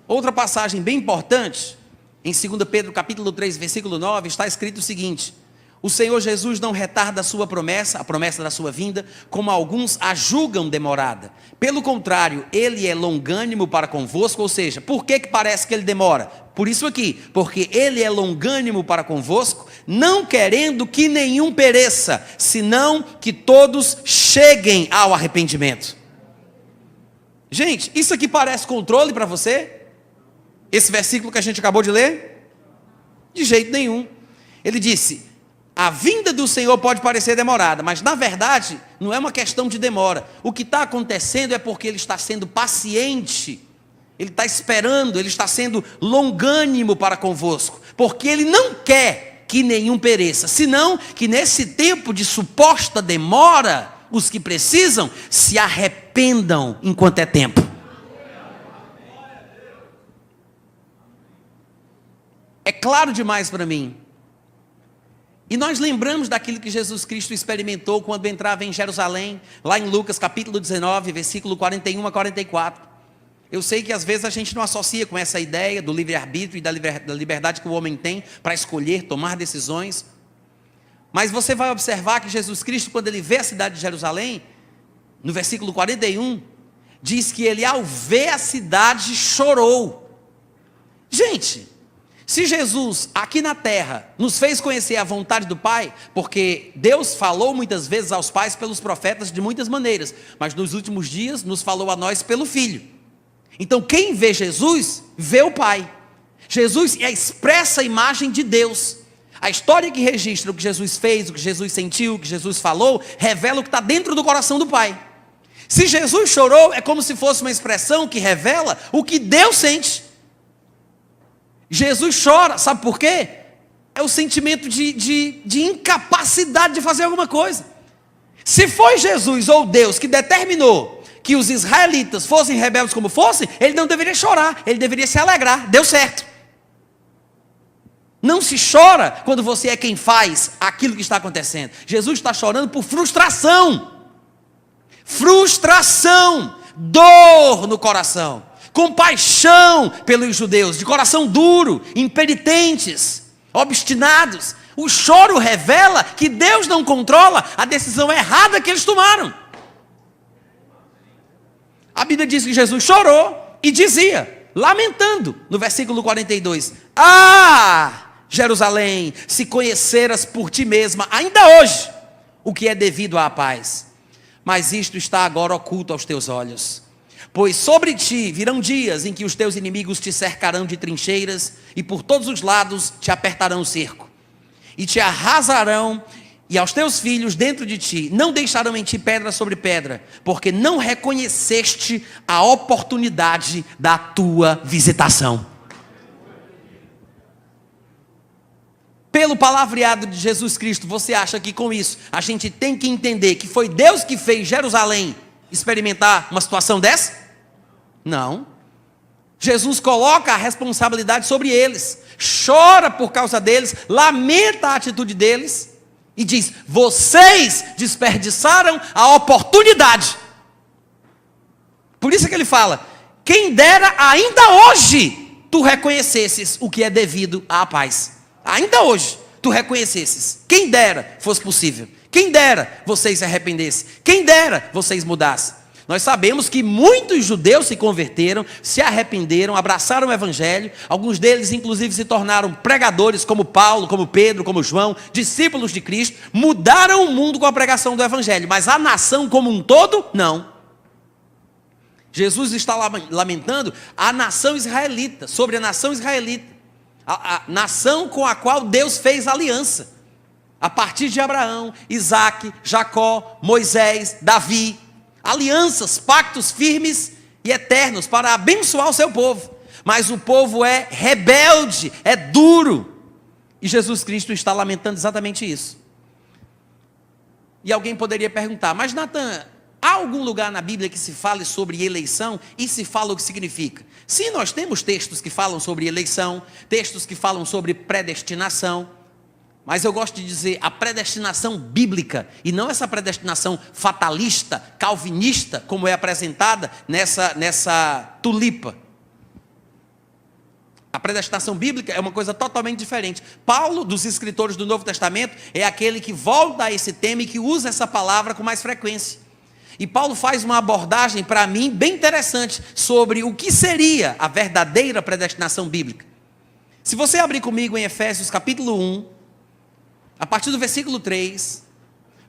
Outra passagem bem importante, em 2 Pedro capítulo 3, versículo 9, está escrito o seguinte: o Senhor Jesus não retarda a sua promessa, a promessa da sua vinda, como alguns a julgam demorada. Pelo contrário, ele é longânimo para convosco. Ou seja, por que parece que ele demora? Por isso aqui, porque ele é longânimo para convosco, não querendo que nenhum pereça, senão que todos cheguem ao arrependimento. Gente, isso aqui parece controle para você? Esse versículo que a gente acabou de ler? De jeito nenhum. Ele disse: a vinda do Senhor pode parecer demorada, mas na verdade não é uma questão de demora. O que está acontecendo é porque ele está sendo paciente, ele está esperando, ele está sendo longânimo para convosco, porque ele não quer que nenhum pereça, senão que nesse tempo de suposta demora, os que precisam se arrependam enquanto é tempo. É claro demais para mim. E nós lembramos daquilo que Jesus Cristo experimentou quando entrava em Jerusalém, lá em Lucas capítulo 19, versículo 41 a 44. Eu sei que às vezes a gente não associa com essa ideia do livre-arbítrio e da liberdade que o homem tem para escolher, tomar decisões. Mas você vai observar que Jesus Cristo, quando ele vê a cidade de Jerusalém, no versículo 41, diz que ele, ao ver a cidade, chorou. Gente, se Jesus, aqui na terra, nos fez conhecer a vontade do Pai, porque Deus falou muitas vezes aos pais pelos profetas de muitas maneiras, mas nos últimos dias nos falou a nós pelo Filho. Então quem vê Jesus, vê o Pai. Jesus é a expressa imagem de Deus. A história que registra o que Jesus fez, o que Jesus sentiu, o que Jesus falou, revela o que está dentro do coração do Pai. Se Jesus chorou, é como se fosse uma expressão que revela o que Deus sente. Jesus chora, sabe por quê? É o sentimento de incapacidade de fazer alguma coisa. Se foi Jesus ou Deus que determinou que os israelitas fossem rebeldes como fossem, ele não deveria chorar, ele deveria se alegrar, deu certo. Não se chora quando você é quem faz aquilo que está acontecendo. Jesus está chorando por frustração. Frustração, dor no coração. Compaixão pelos judeus, de coração duro, impenitentes, obstinados. O choro revela que Deus não controla a decisão errada que eles tomaram. Bíblia diz que Jesus chorou e dizia, lamentando, no versículo 42, ah, Jerusalém, se conheceras por ti mesma, ainda hoje, o que é devido à paz. Mas isto está agora oculto aos teus olhos. Pois sobre ti virão dias em que os teus inimigos te cercarão de trincheiras e por todos os lados te apertarão o cerco. E te arrasarão e aos teus filhos dentro de ti não deixarão em ti pedra sobre pedra, porque não reconheceste a oportunidade da tua visitação. Pelo palavreado de Jesus Cristo, você acha que com isso a gente tem que entender que foi Deus que fez Jerusalém experimentar uma situação dessa? Não. Jesus coloca a responsabilidade sobre eles, chora por causa deles, lamenta a atitude deles e diz, vocês desperdiçaram a oportunidade. Por isso que ele fala, quem dera ainda hoje tu reconhecesses o que é devido à paz. Ainda hoje tu reconhecesses, quem dera fosse possível, quem dera vocês se arrependessem, quem dera vocês mudassem. Nós sabemos que muitos judeus se converteram, se arrependeram, abraçaram o evangelho, alguns deles inclusive se tornaram pregadores como Paulo, como Pedro, como João, discípulos de Cristo, mudaram o mundo com a pregação do evangelho, mas a nação como um todo, não. Jesus está lamentando a nação israelita, sobre a nação israelita, a nação com a qual Deus fez aliança, a partir de Abraão, Isaque, Jacó, Moisés, Davi, alianças, pactos firmes e eternos para abençoar o seu povo, mas o povo é rebelde, é duro, e Jesus Cristo está lamentando exatamente isso. E alguém poderia perguntar, mas Natan, há algum lugar na Bíblia que se fale sobre eleição e se fala o que significa? Sim, nós temos textos que falam sobre eleição, textos que falam sobre predestinação, mas eu gosto de dizer a predestinação bíblica, e não essa predestinação fatalista, calvinista, como é apresentada nessa tulipa. A predestinação bíblica é uma coisa totalmente diferente. Paulo, dos escritores do Novo Testamento, é aquele que volta a esse tema e que usa essa palavra com mais frequência. E Paulo faz uma abordagem, para mim, bem interessante, sobre o que seria a verdadeira predestinação bíblica. Se você abrir comigo em Efésios capítulo 1, a partir do versículo 3,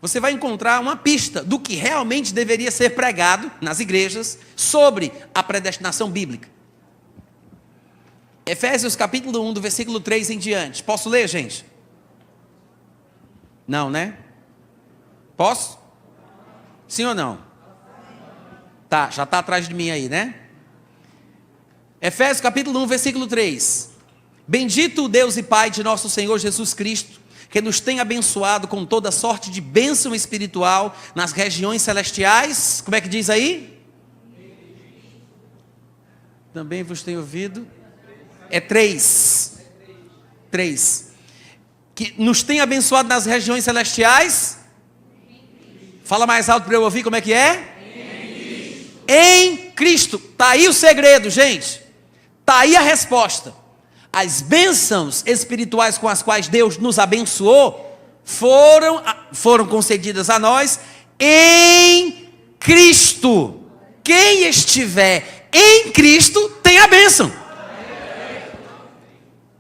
você vai encontrar uma pista do que realmente deveria ser pregado nas igrejas sobre a predestinação bíblica. Efésios capítulo 1, do versículo 3 em diante. Posso ler, gente? Não, né? Posso? Sim ou não? Tá, já está atrás de mim aí, né? Efésios capítulo 1, versículo 3. Bendito o Deus e Pai de nosso Senhor Jesus Cristo, que nos tem abençoado com toda sorte de bênção espiritual nas regiões celestiais. Como é que diz aí? Também vos tenho ouvido. É 3. Que nos tem abençoado nas regiões celestiais. Fala mais alto para eu ouvir como é que é. Em Cristo. Está aí o segredo, gente. Está aí a resposta. As bênçãos espirituais com as quais Deus nos abençoou foram concedidas a nós em Cristo. Quem estiver em Cristo tem a bênção.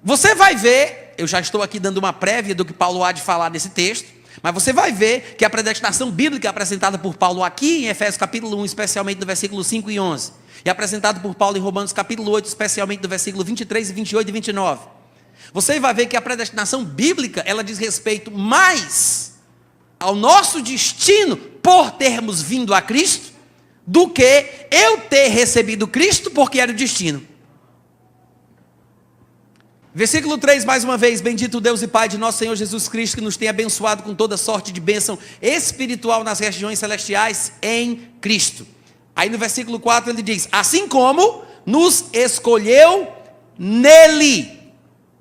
Você vai ver, eu já estou aqui dando uma prévia do que Paulo há de falar nesse texto, mas você vai ver que a predestinação bíblica apresentada por Paulo aqui em Efésios capítulo 1, especialmente no versículo 5 e 11, e apresentado por Paulo em Romanos capítulo 8, especialmente no versículo 23, 28 e 29. Você vai ver que a predestinação bíblica, ela diz respeito mais ao nosso destino por termos vindo a Cristo, do que eu ter recebido Cristo porque era o destino. Versículo 3, mais uma vez, bendito Deus e Pai de nosso Senhor Jesus Cristo, que nos tem abençoado com toda sorte de bênção espiritual nas regiões celestiais em Cristo. Aí no versículo 4 ele diz, assim como nos escolheu nele.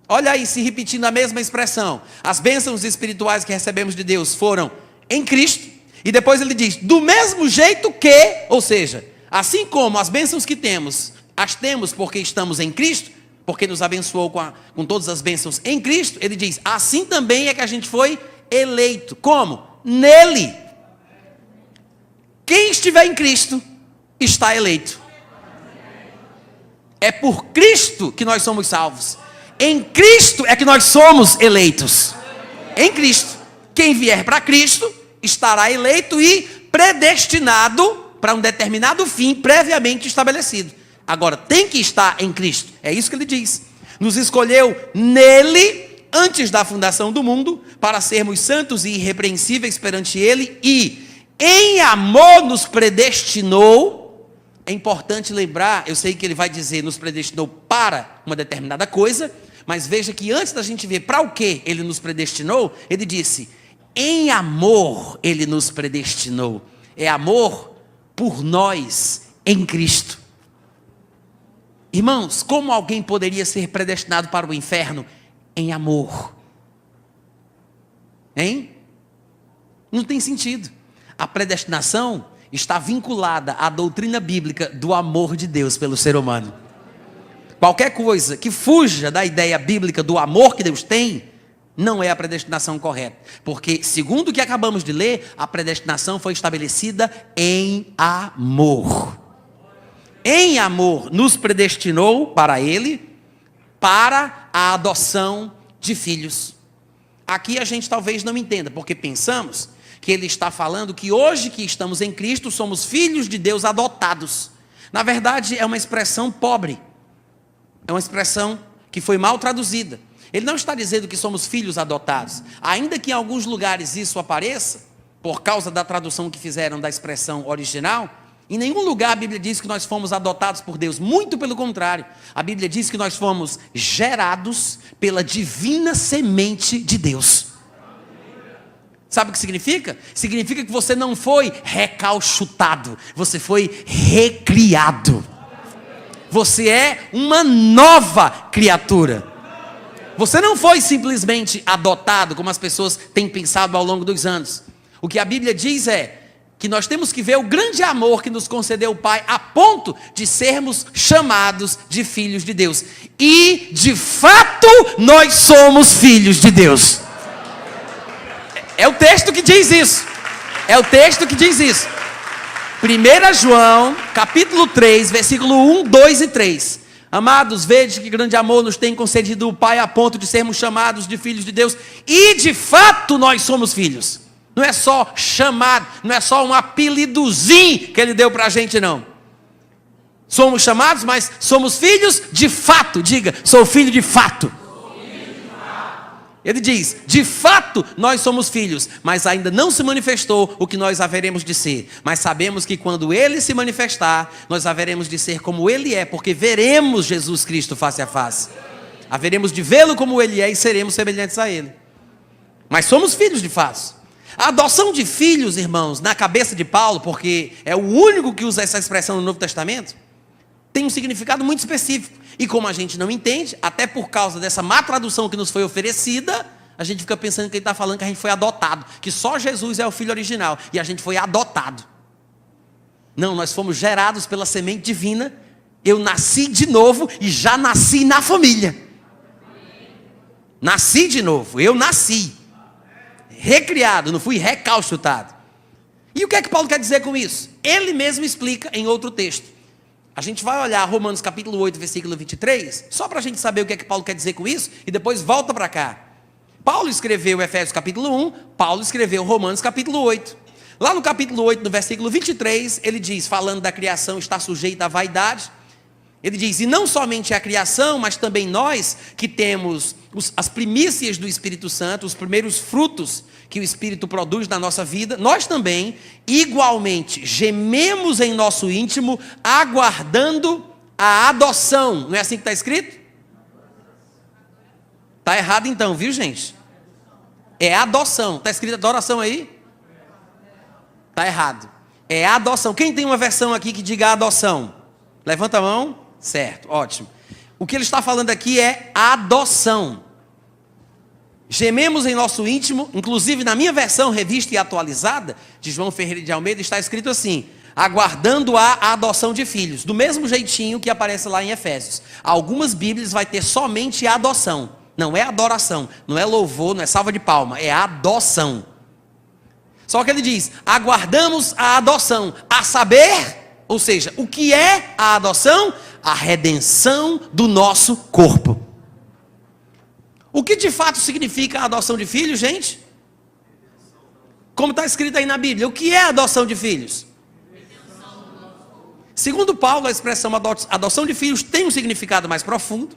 Olha aí, se repetindo a mesma expressão. As bênçãos espirituais que recebemos de Deus foram em Cristo. E depois ele diz, do mesmo jeito que, ou seja, assim como as bênçãos que temos, as temos porque estamos em Cristo, porque nos abençoou com todas as bênçãos em Cristo, ele diz, assim também é que a gente foi eleito. Como? Nele. Quem estiver em Cristo, está eleito. É por Cristo que nós somos salvos. Em Cristo é que nós somos eleitos. Em Cristo. Quem vier para Cristo estará eleito e predestinado para um determinado fim previamente estabelecido. Agora, tem que estar em Cristo. É isso que ele diz. Nos escolheu nele, antes da fundação do mundo, para sermos santos e irrepreensíveis perante ele, e em amor nos predestinou. É importante lembrar, eu sei que ele vai dizer, nos predestinou para uma determinada coisa, mas veja que antes da gente ver para o que ele nos predestinou, ele disse, em amor ele nos predestinou. É amor por nós em Cristo. Irmãos, como alguém poderia ser predestinado para o inferno? Em amor. Hein? Não tem sentido. A predestinação está vinculada à doutrina bíblica do amor de Deus pelo ser humano. Qualquer coisa que fuja da ideia bíblica do amor que Deus tem, não é a predestinação correta. Porque, segundo o que acabamos de ler, a predestinação foi estabelecida em amor. Em amor nos predestinou para ele, para a adoção de filhos. Aqui a gente talvez não entenda, porque pensamos que ele está falando que hoje que estamos em Cristo, somos filhos de Deus adotados. Na verdade, é uma expressão pobre. É uma expressão que foi mal traduzida. Ele não está dizendo que somos filhos adotados. Ainda que em alguns lugares isso apareça, por causa da tradução que fizeram da expressão original, em nenhum lugar a Bíblia diz que nós fomos adotados por Deus. Muito pelo contrário. A Bíblia diz que nós fomos gerados pela divina semente de Deus. Sabe o que significa? Significa que você não foi recalchutado, você foi recriado. Você é uma nova criatura. Você não foi simplesmente adotado, como as pessoas têm pensado ao longo dos anos. O que a Bíblia diz é que nós temos que ver o grande amor que nos concedeu o Pai, a ponto de sermos chamados de filhos de Deus. E, de fato, nós somos filhos de Deus. É o texto que diz isso. É o texto que diz isso. 1 João, capítulo 3, versículo 1, 2 e 3. Amados, vede que grande amor nos tem concedido o Pai a ponto de sermos chamados de filhos de Deus. E de fato nós somos filhos. Não é só chamado, não é só um apelidozinho que ele deu para a gente, não. Somos chamados, mas somos filhos de fato. Diga, sou filho de fato. Ele diz, de fato nós somos filhos, mas ainda não se manifestou o que nós haveremos de ser. Mas sabemos que quando ele se manifestar, nós haveremos de ser como ele é, porque veremos Jesus Cristo face a face. Haveremos de vê-lo como ele é e seremos semelhantes a ele. Mas somos filhos de fato. A adoção de filhos, irmãos, na cabeça de Paulo, porque é o único que usa essa expressão no Novo Testamento, tem um significado muito específico. E como a gente não entende, até por causa dessa má tradução que nos foi oferecida, a gente fica pensando que ele está falando que a gente foi adotado, que só Jesus é o filho original, e a gente foi adotado. Não, nós fomos gerados pela semente divina, eu nasci de novo e já nasci na família. Nasci de novo, eu nasci. Recriado, não fui recalchutado. E o que é que Paulo quer dizer com isso? Ele mesmo explica em outro texto. A gente vai olhar Romanos capítulo 8, versículo 23, só para a gente saber o que é que Paulo quer dizer com isso, e depois volta para cá. Paulo escreveu Efésios capítulo 1, Paulo escreveu Romanos capítulo 8. Lá no capítulo 8, no versículo 23, ele diz, falando da criação está sujeita à vaidade, ele diz, e não somente a criação, mas também nós que temos as primícias do Espírito Santo, os primeiros frutos que o Espírito produz na nossa vida, nós também, igualmente, gememos em nosso íntimo, aguardando a adoção. Não é assim que está escrito? Está errado então, viu gente? É adoção. Está escrito adoração aí? Está errado. É adoção. Quem tem uma versão aqui que diga adoção? Levanta a mão. Certo, ótimo. O que ele está falando aqui é adoção. Gememos em nosso íntimo, inclusive na minha versão revista e atualizada, de João Ferreira de Almeida, está escrito assim, aguardando a adoção de filhos, do mesmo jeitinho que aparece lá em Efésios. Algumas Bíblias vai ter somente a adoção, não é adoração, não é louvor, não é salva de palma, é adoção. Só que ele diz, aguardamos a adoção, a saber, Ou seja, o que é a adoção? A redenção do nosso corpo. O que de fato significa a adoção de filhos, gente? Como está escrito aí na Bíblia, o que é a adoção de filhos? Segundo Paulo, a expressão adoção de filhos tem um significado mais profundo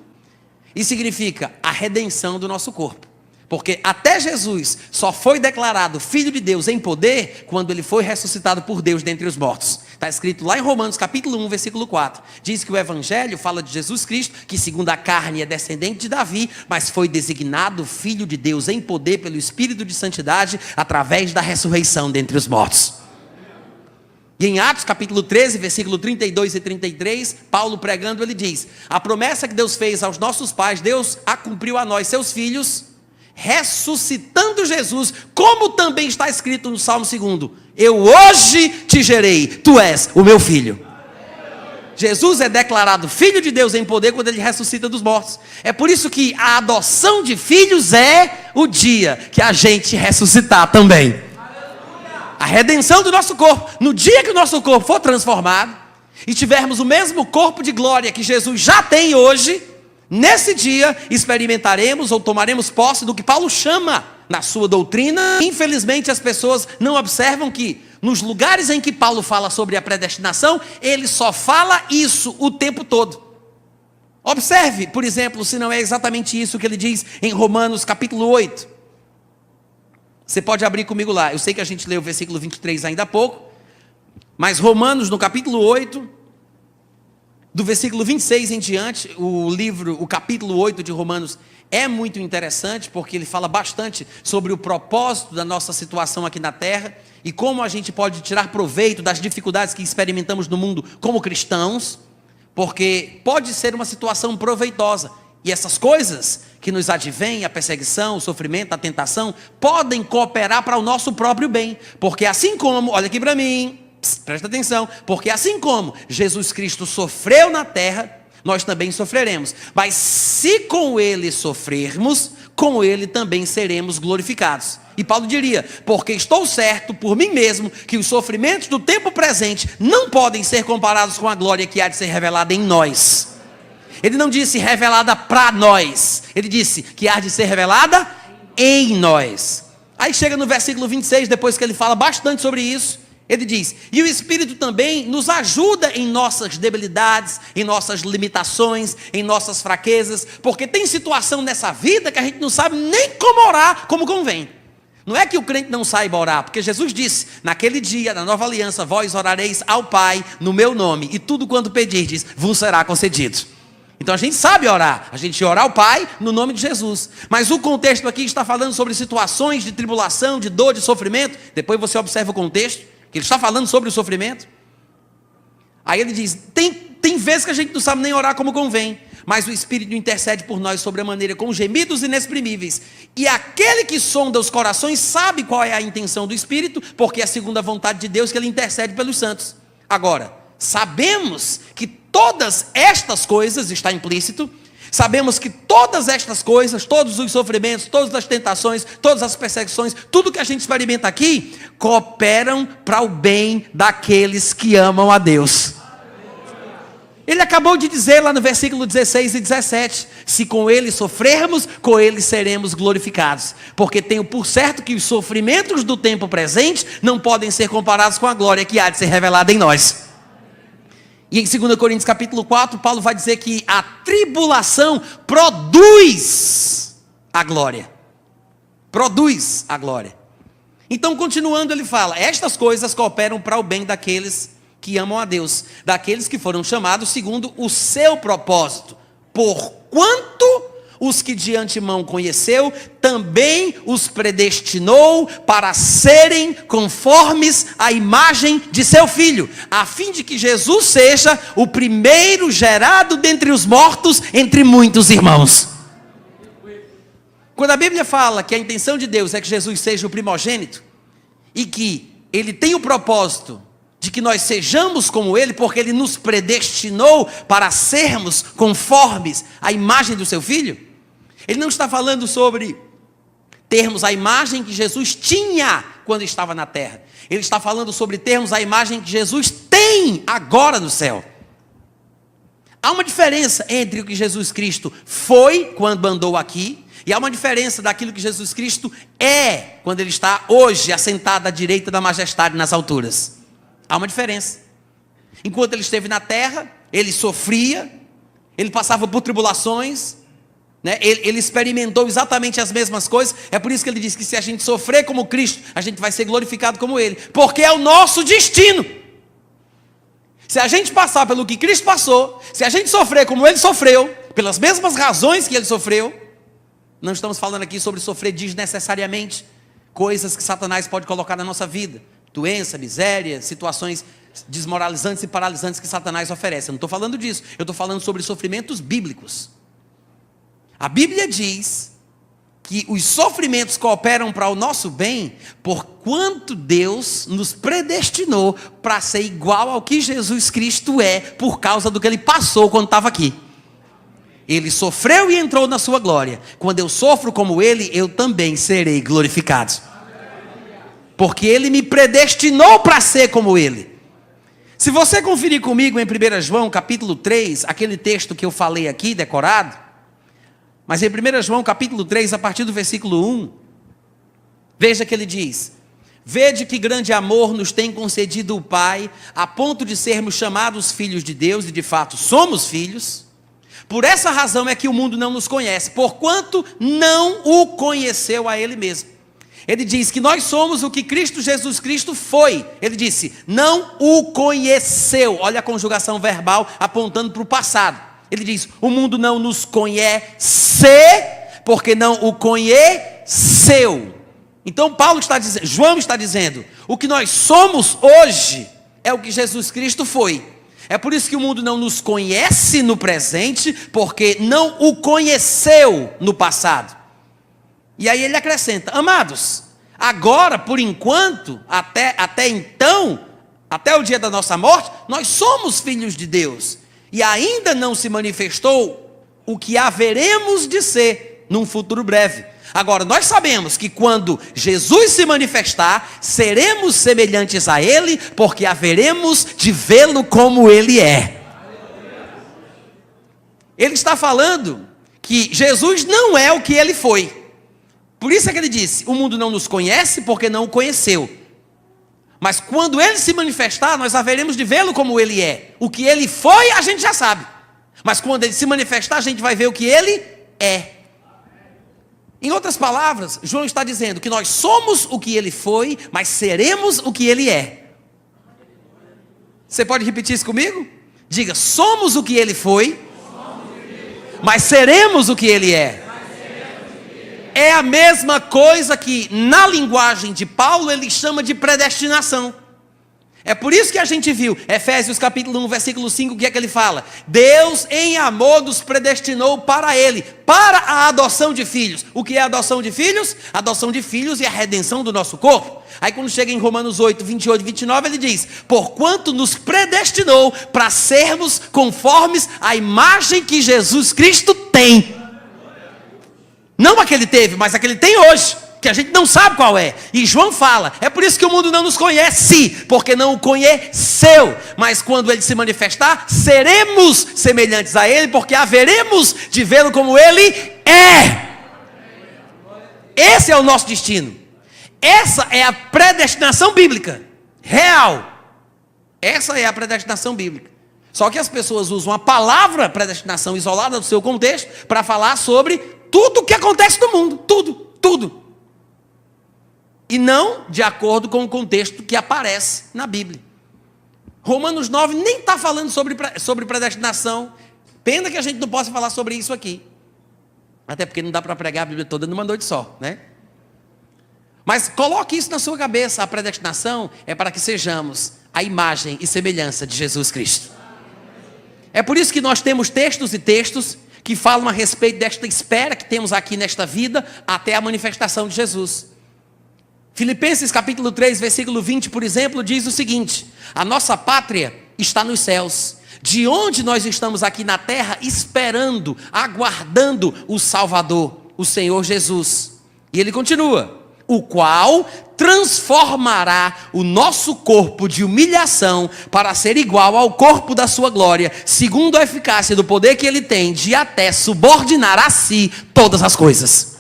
e significa a redenção do nosso corpo. Porque até Jesus só foi declarado Filho de Deus em poder quando ele foi ressuscitado por Deus dentre os mortos. Está escrito lá em Romanos capítulo 1, versículo 4. Diz que o Evangelho fala de Jesus Cristo, que segundo a carne é descendente de Davi, mas foi designado Filho de Deus em poder pelo Espírito de Santidade através da ressurreição dentre os mortos. E em Atos capítulo 13, versículo 32 e 33, Paulo pregando, ele diz: a promessa que Deus fez aos nossos pais, Deus a cumpriu a nós, seus filhos, ressuscitando Jesus, como também está escrito no Salmo 2: eu hoje te gerei, tu és o meu filho. Jesus é declarado Filho de Deus em poder quando ele ressuscita dos mortos. É por isso que a adoção de filhos é o dia que a gente ressuscitar também. A redenção do nosso corpo. No dia que o nosso corpo for transformado e tivermos o mesmo corpo de glória que Jesus já tem hoje, nesse dia experimentaremos ou tomaremos posse do que Paulo chama na sua doutrina. Infelizmente as pessoas não observam que nos lugares em que Paulo fala sobre a predestinação, ele só fala isso o tempo todo. Observe, por exemplo, se não é exatamente isso que ele diz em Romanos capítulo 8. Você pode abrir comigo lá. Eu sei que a gente leu o versículo 23 ainda há pouco, mas Romanos no capítulo 8, do versículo 26 em diante, o capítulo 8 de Romanos é muito interessante, porque ele fala bastante sobre o propósito da nossa situação aqui na terra, e como a gente pode tirar proveito das dificuldades que experimentamos no mundo como cristãos, porque pode ser uma situação proveitosa, e essas coisas que nos advêm, a perseguição, o sofrimento, a tentação, podem cooperar para o nosso próprio bem, porque assim como, olha aqui para mim, presta atenção, porque assim como Jesus Cristo sofreu na terra, nós também sofreremos, mas se com ele sofrermos, com ele também seremos glorificados. E Paulo diria: porque estou certo por mim mesmo, que os sofrimentos do tempo presente não podem ser comparados com a glória que há de ser revelada em nós. Ele não disse revelada para nós, ele disse que há de ser revelada em nós. Aí chega no versículo 26, depois que ele fala bastante sobre isso, ele diz: e o Espírito também nos ajuda em nossas debilidades, em nossas limitações, em nossas fraquezas, porque tem situação nessa vida que a gente não sabe nem como orar como convém. Não é que o crente não saiba orar, porque Jesus disse: naquele dia, na nova aliança, vós orareis ao Pai no meu nome, e tudo quanto pedirdes vos será concedido. Então a gente sabe orar, a gente ora ao Pai no nome de Jesus. Mas o contexto aqui está falando sobre situações de tribulação, de dor, de sofrimento. Depois você observa o contexto, que ele está falando sobre o sofrimento. Aí ele diz: tem vezes que a gente não sabe nem orar como convém, mas o Espírito intercede por nós sobremaneira com gemidos inexprimíveis. E aquele que sonda os corações sabe qual é a intenção do Espírito, porque é segundo a vontade de Deus que ele intercede pelos santos. Agora, sabemos que todas estas coisas, está implícito, sabemos que todas estas coisas, todos os sofrimentos, todas as tentações, todas as perseguições, tudo que a gente experimenta aqui, cooperam para o bem daqueles que amam a Deus. Ele acabou de dizer lá no versículo 16 e 17, se com ele sofrermos, com ele seremos glorificados, porque tenho por certo que os sofrimentos do tempo presente não podem ser comparados com a glória que há de ser revelada em nós. E em 2 Coríntios capítulo 4, Paulo vai dizer que a tribulação produz a glória. Produz a glória. Então, continuando, ele fala: estas coisas cooperam para o bem daqueles que amam a Deus, daqueles que foram chamados segundo o seu propósito. Porquanto os que de antemão conheceu, também os predestinou para serem conformes à imagem de seu Filho, a fim de que Jesus seja o primeiro gerado dentre os mortos, entre muitos irmãos. Quando a Bíblia fala que a intenção de Deus é que Jesus seja o primogênito, e que Ele tem o propósito de que nós sejamos como Ele, porque Ele nos predestinou para sermos conformes à imagem do seu Filho, Ele não está falando sobre termos a imagem que Jesus tinha quando estava na terra. Ele está falando sobre termos a imagem que Jesus tem tem agora no céu. Há uma diferença entre o que Jesus Cristo foi quando andou aqui, e há uma diferença daquilo que Jesus Cristo é quando ele está hoje assentado à direita da majestade nas alturas. Há uma diferença. Enquanto ele esteve na terra, ele sofria, ele passava por tribulações, né? Ele experimentou exatamente as mesmas coisas. É por isso que ele diz que se a gente sofrer como Cristo, a gente vai ser glorificado como ele, porque é o nosso destino. Se a gente passar pelo que Cristo passou, se a gente sofrer como ele sofreu, pelas mesmas razões que ele sofreu, não estamos falando aqui sobre sofrer desnecessariamente, coisas que Satanás pode colocar na nossa vida, doença, miséria, situações desmoralizantes e paralisantes que Satanás oferece. Eu não estou falando disso, eu estou falando sobre sofrimentos bíblicos. A Bíblia diz que os sofrimentos cooperam para o nosso bem, porquanto Deus nos predestinou para ser igual ao que Jesus Cristo é, por causa do que ele passou quando estava aqui. Ele sofreu e entrou na sua glória. Quando eu sofro como ele, eu também serei glorificado. Porque ele me predestinou para ser como ele. Se você conferir comigo em 1 João capítulo 3, aquele texto que eu falei aqui, decorado, mas em 1 João capítulo 3, a partir do versículo 1, veja que ele diz: vede que grande amor nos tem concedido o Pai, a ponto de sermos chamados filhos de Deus, e de fato somos filhos. Por essa razão é que o mundo não nos conhece, porquanto não o conheceu a ele mesmo. Ele diz que nós somos o que Cristo Jesus Cristo foi. Ele disse, não o conheceu. Olha a conjugação verbal apontando para o passado. Ele diz, o mundo não nos conhece, porque não o conheceu. Então Paulo está dizendo, João está dizendo, o que nós somos hoje é o que Jesus Cristo foi. É por isso que o mundo não nos conhece no presente, porque não o conheceu no passado. E aí ele acrescenta, amados, agora, por enquanto, até então, até o dia da nossa morte, nós somos filhos de Deus. E ainda não se manifestou o que haveremos de ser num futuro breve. Agora, nós sabemos que quando Jesus se manifestar, seremos semelhantes a Ele, porque haveremos de vê-lo como Ele é. Ele está falando que Jesus não é o que Ele foi. Por isso é que ele disse, o mundo não nos conhece porque não o conheceu. Mas quando Ele se manifestar, nós haveremos de vê-lo como Ele é. O que Ele foi, a gente já sabe. Mas quando Ele se manifestar, a gente vai ver o que Ele é. Em outras palavras, João está dizendo que nós somos o que Ele foi, mas seremos o que Ele é. Você pode repetir isso comigo? Diga, somos o que Ele foi, mas seremos o que Ele é. É a mesma coisa que na linguagem de Paulo ele chama de predestinação. É por isso que a gente viu Efésios capítulo 1, versículo 5, o que é que ele fala? Deus em amor nos predestinou para Ele, para a adoção de filhos. O que é a adoção de filhos? A adoção de filhos é a redenção do nosso corpo. Aí quando chega em Romanos 8, 28 e 29, ele diz, porquanto nos predestinou para sermos conformes à imagem que Jesus Cristo tem. Não a que ele teve, mas a que ele tem hoje, que a gente não sabe qual é. E João fala, é por isso que o mundo não nos conhece, porque não o conheceu. Mas quando ele se manifestar, seremos semelhantes a ele, porque haveremos de vê-lo como ele é. Esse é o nosso destino. Essa é a predestinação bíblica, real. Essa é a predestinação bíblica. Só que as pessoas usam a palavra predestinação isolada do seu contexto para falar sobre tudo o que acontece no mundo, tudo. E não de acordo com o contexto que aparece na Bíblia. Romanos 9 nem está falando sobre predestinação. Pena que a gente não possa falar sobre isso aqui. Até porque não dá para pregar a Bíblia toda numa noite só, né? Mas coloque isso na sua cabeça. A predestinação é para que sejamos a imagem e semelhança de Jesus Cristo. É por isso que nós temos textos e textos que falam a respeito desta espera que temos aqui nesta vida até a manifestação de Jesus. Filipenses capítulo 3, versículo 20, por exemplo, diz o seguinte: a nossa pátria está nos céus, de onde nós estamos aqui na terra esperando, aguardando o Salvador, o Senhor Jesus. E ele continua, o qual transformará o nosso corpo de humilhação para ser igual ao corpo da sua glória, segundo a eficácia do poder que ele tem de até subordinar a si todas as coisas.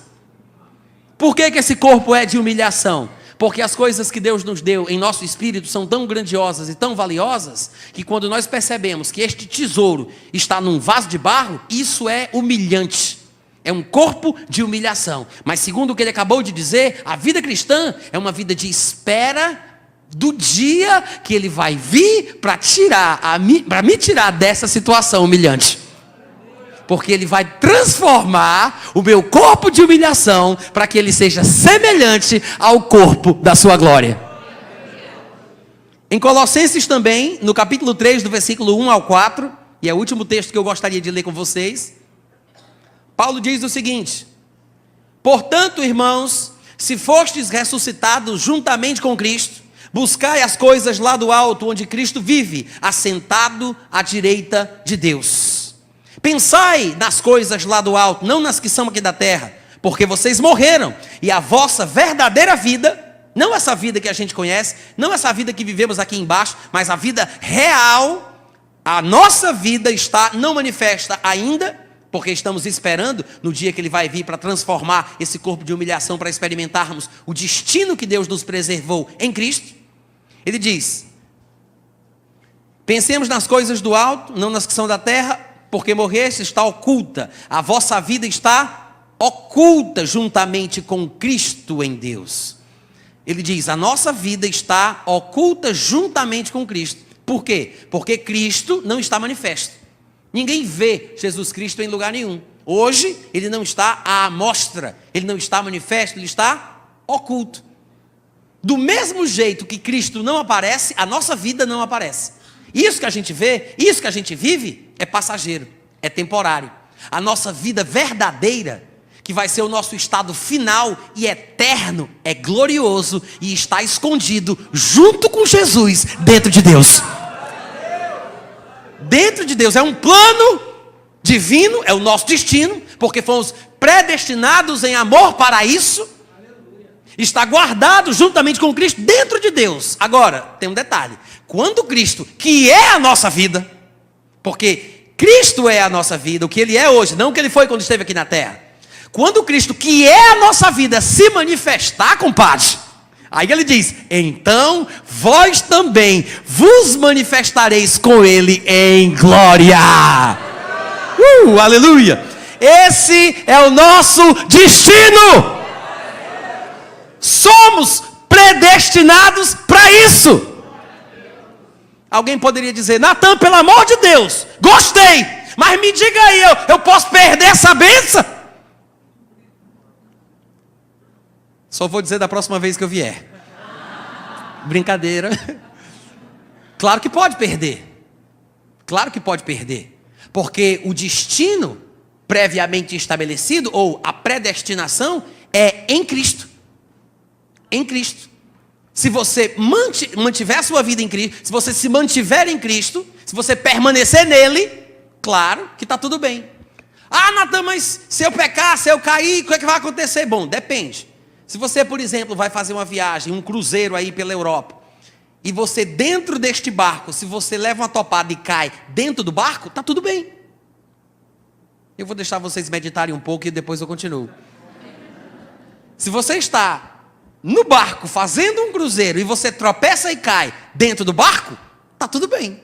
Por que esse corpo é de humilhação? Porque as coisas que Deus nos deu em nosso espírito são tão grandiosas e tão valiosas, que quando nós percebemos que este tesouro está num vaso de barro, isso é humilhante. É um corpo de humilhação. Mas segundo o que ele acabou de dizer, a vida cristã é uma vida de espera do dia que ele vai vir para me tirar dessa situação humilhante. Porque ele vai transformar o meu corpo de humilhação para que ele seja semelhante ao corpo da sua glória. Em Colossenses também, no capítulo 3, do versículo 1 ao 4, e é o último texto que eu gostaria de ler com vocês, Paulo diz o seguinte: portanto, irmãos, se fostes ressuscitados juntamente com Cristo, buscai as coisas lá do alto, onde Cristo vive, assentado à direita de Deus. Pensai nas coisas lá do alto, não nas que são aqui da terra, porque vocês morreram, e a vossa verdadeira vida, não essa vida que a gente conhece, não essa vida que vivemos aqui embaixo, mas a vida real, a nossa vida está não manifesta ainda, porque estamos esperando no dia que ele vai vir para transformar esse corpo de humilhação, para experimentarmos o destino que Deus nos preservou em Cristo. Ele diz: pensemos nas coisas do alto, não nas que são da terra, porque morreste, está oculta, a vossa vida está oculta juntamente com Cristo em Deus. Ele diz: a nossa vida está oculta juntamente com Cristo. Por quê? Porque Cristo não está manifesto. Ninguém vê Jesus Cristo em lugar nenhum. Hoje, ele não está à mostra, ele não está manifesto, ele está oculto. Do mesmo jeito que Cristo não aparece, a nossa vida não aparece. Isso que a gente vê, isso que a gente vive, é passageiro, é temporário. A nossa vida verdadeira, que vai ser o nosso estado final e eterno, é glorioso e está escondido junto com Jesus dentro de Deus. Dentro de Deus, é um plano divino, é o nosso destino, porque fomos predestinados em amor para isso. Está guardado juntamente com Cristo dentro de Deus. Agora, tem um detalhe: quando Cristo, que é a nossa vida, porque Cristo é a nossa vida, o que Ele é hoje, não o que Ele foi quando esteve aqui na terra. Quando Cristo, que é a nossa vida, se manifestar, compadre, aí ele diz: então vós também vos manifestareis com ele em glória. Aleluia! Esse é o nosso destino. Somos predestinados para isso. Alguém poderia dizer: Natan, pelo amor de Deus, gostei, mas me diga aí, eu posso perder essa bênção? Só vou dizer da próxima vez que eu vier. Brincadeira. Claro que pode perder. Claro que pode perder. Porque o destino previamente estabelecido, ou a predestinação, é em Cristo. Em Cristo. Se você mantiver a sua vida em Cristo, se você se mantiver em Cristo, se você permanecer nele, claro que está tudo bem. Ah, Natan, mas se eu pecar, se eu cair, o que é que vai acontecer? Bom, depende. Se você, por exemplo, vai fazer uma viagem, um cruzeiro aí pela Europa, e você dentro deste barco, se você leva uma topada e cai dentro do barco, está tudo bem. Eu vou deixar vocês meditarem um pouco e depois eu continuo. Se você está no barco fazendo um cruzeiro e você tropeça e cai dentro do barco, está tudo bem.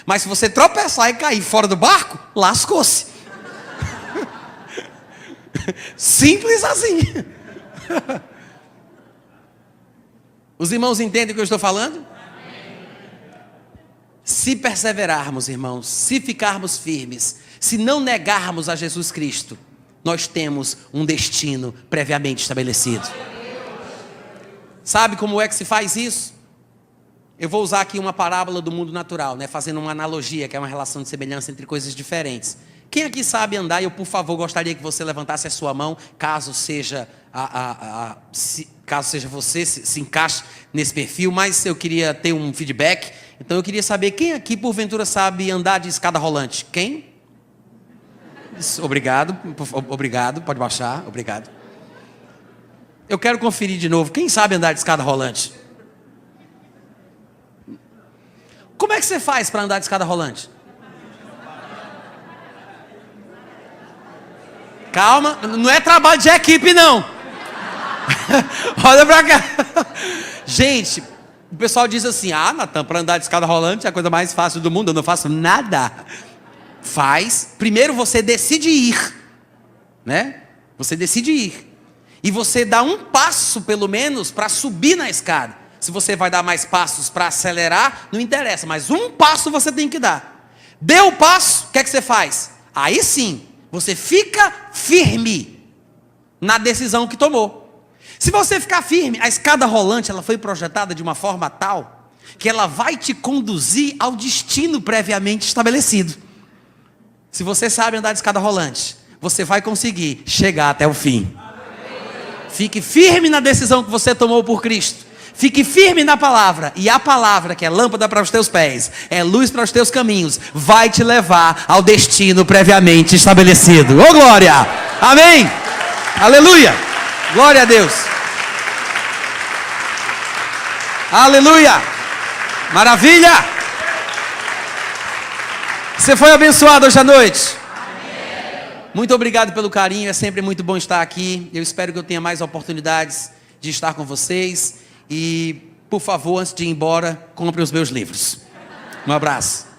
Mas se você tropeçar e cair fora do barco, lascou-se. Simples assim. Os irmãos entendem o que eu estou falando? Se perseverarmos, irmãos, se ficarmos firmes, se não negarmos a Jesus Cristo, nós temos um destino previamente estabelecido. Sabe como é que se faz isso? Eu vou usar aqui uma parábola do mundo natural, né? Fazendo uma analogia, que é uma relação de semelhança entre coisas diferentes. Quem aqui sabe andar? Eu, por favor, gostaria que você levantasse a sua mão, caso seja você, se encaixe nesse perfil, mas eu queria ter um feedback. Então eu queria saber quem aqui, porventura, sabe andar de escada rolante. Quem? Isso, obrigado, pode baixar, obrigado. Eu quero conferir de novo. Quem sabe andar de escada rolante? Como é que você faz para andar de escada rolante? Calma, não é trabalho de equipe, não. Olha pra cá. Gente, o pessoal diz assim: ah, Natan, para andar de escada rolante é a coisa mais fácil do mundo. Eu não faço nada. Faz. Primeiro você decide ir, né? Você decide ir. E você dá um passo, pelo menos, para subir na escada. Se você vai dar mais passos para acelerar, não interessa. Mas um passo você tem que dar. Deu o passo, o que é que você faz? Aí sim, você fica firme na decisão que tomou. Se você ficar firme, a escada rolante ela foi projetada de uma forma tal que ela vai te conduzir ao destino previamente estabelecido. Se você sabe andar de escada rolante, você vai conseguir chegar até o fim. Fique firme na decisão que você tomou por Cristo. Fique firme na palavra. E a palavra, que é lâmpada para os teus pés, é luz para os teus caminhos, vai te levar ao destino previamente estabelecido. Ô glória! Amém! Aleluia! Glória a Deus! Aleluia! Maravilha! Você foi abençoado hoje à noite? Muito obrigado pelo carinho, é sempre muito bom estar aqui. Eu espero que eu tenha mais oportunidades de estar com vocês. E, por favor, antes de ir embora, compre os meus livros. Um abraço.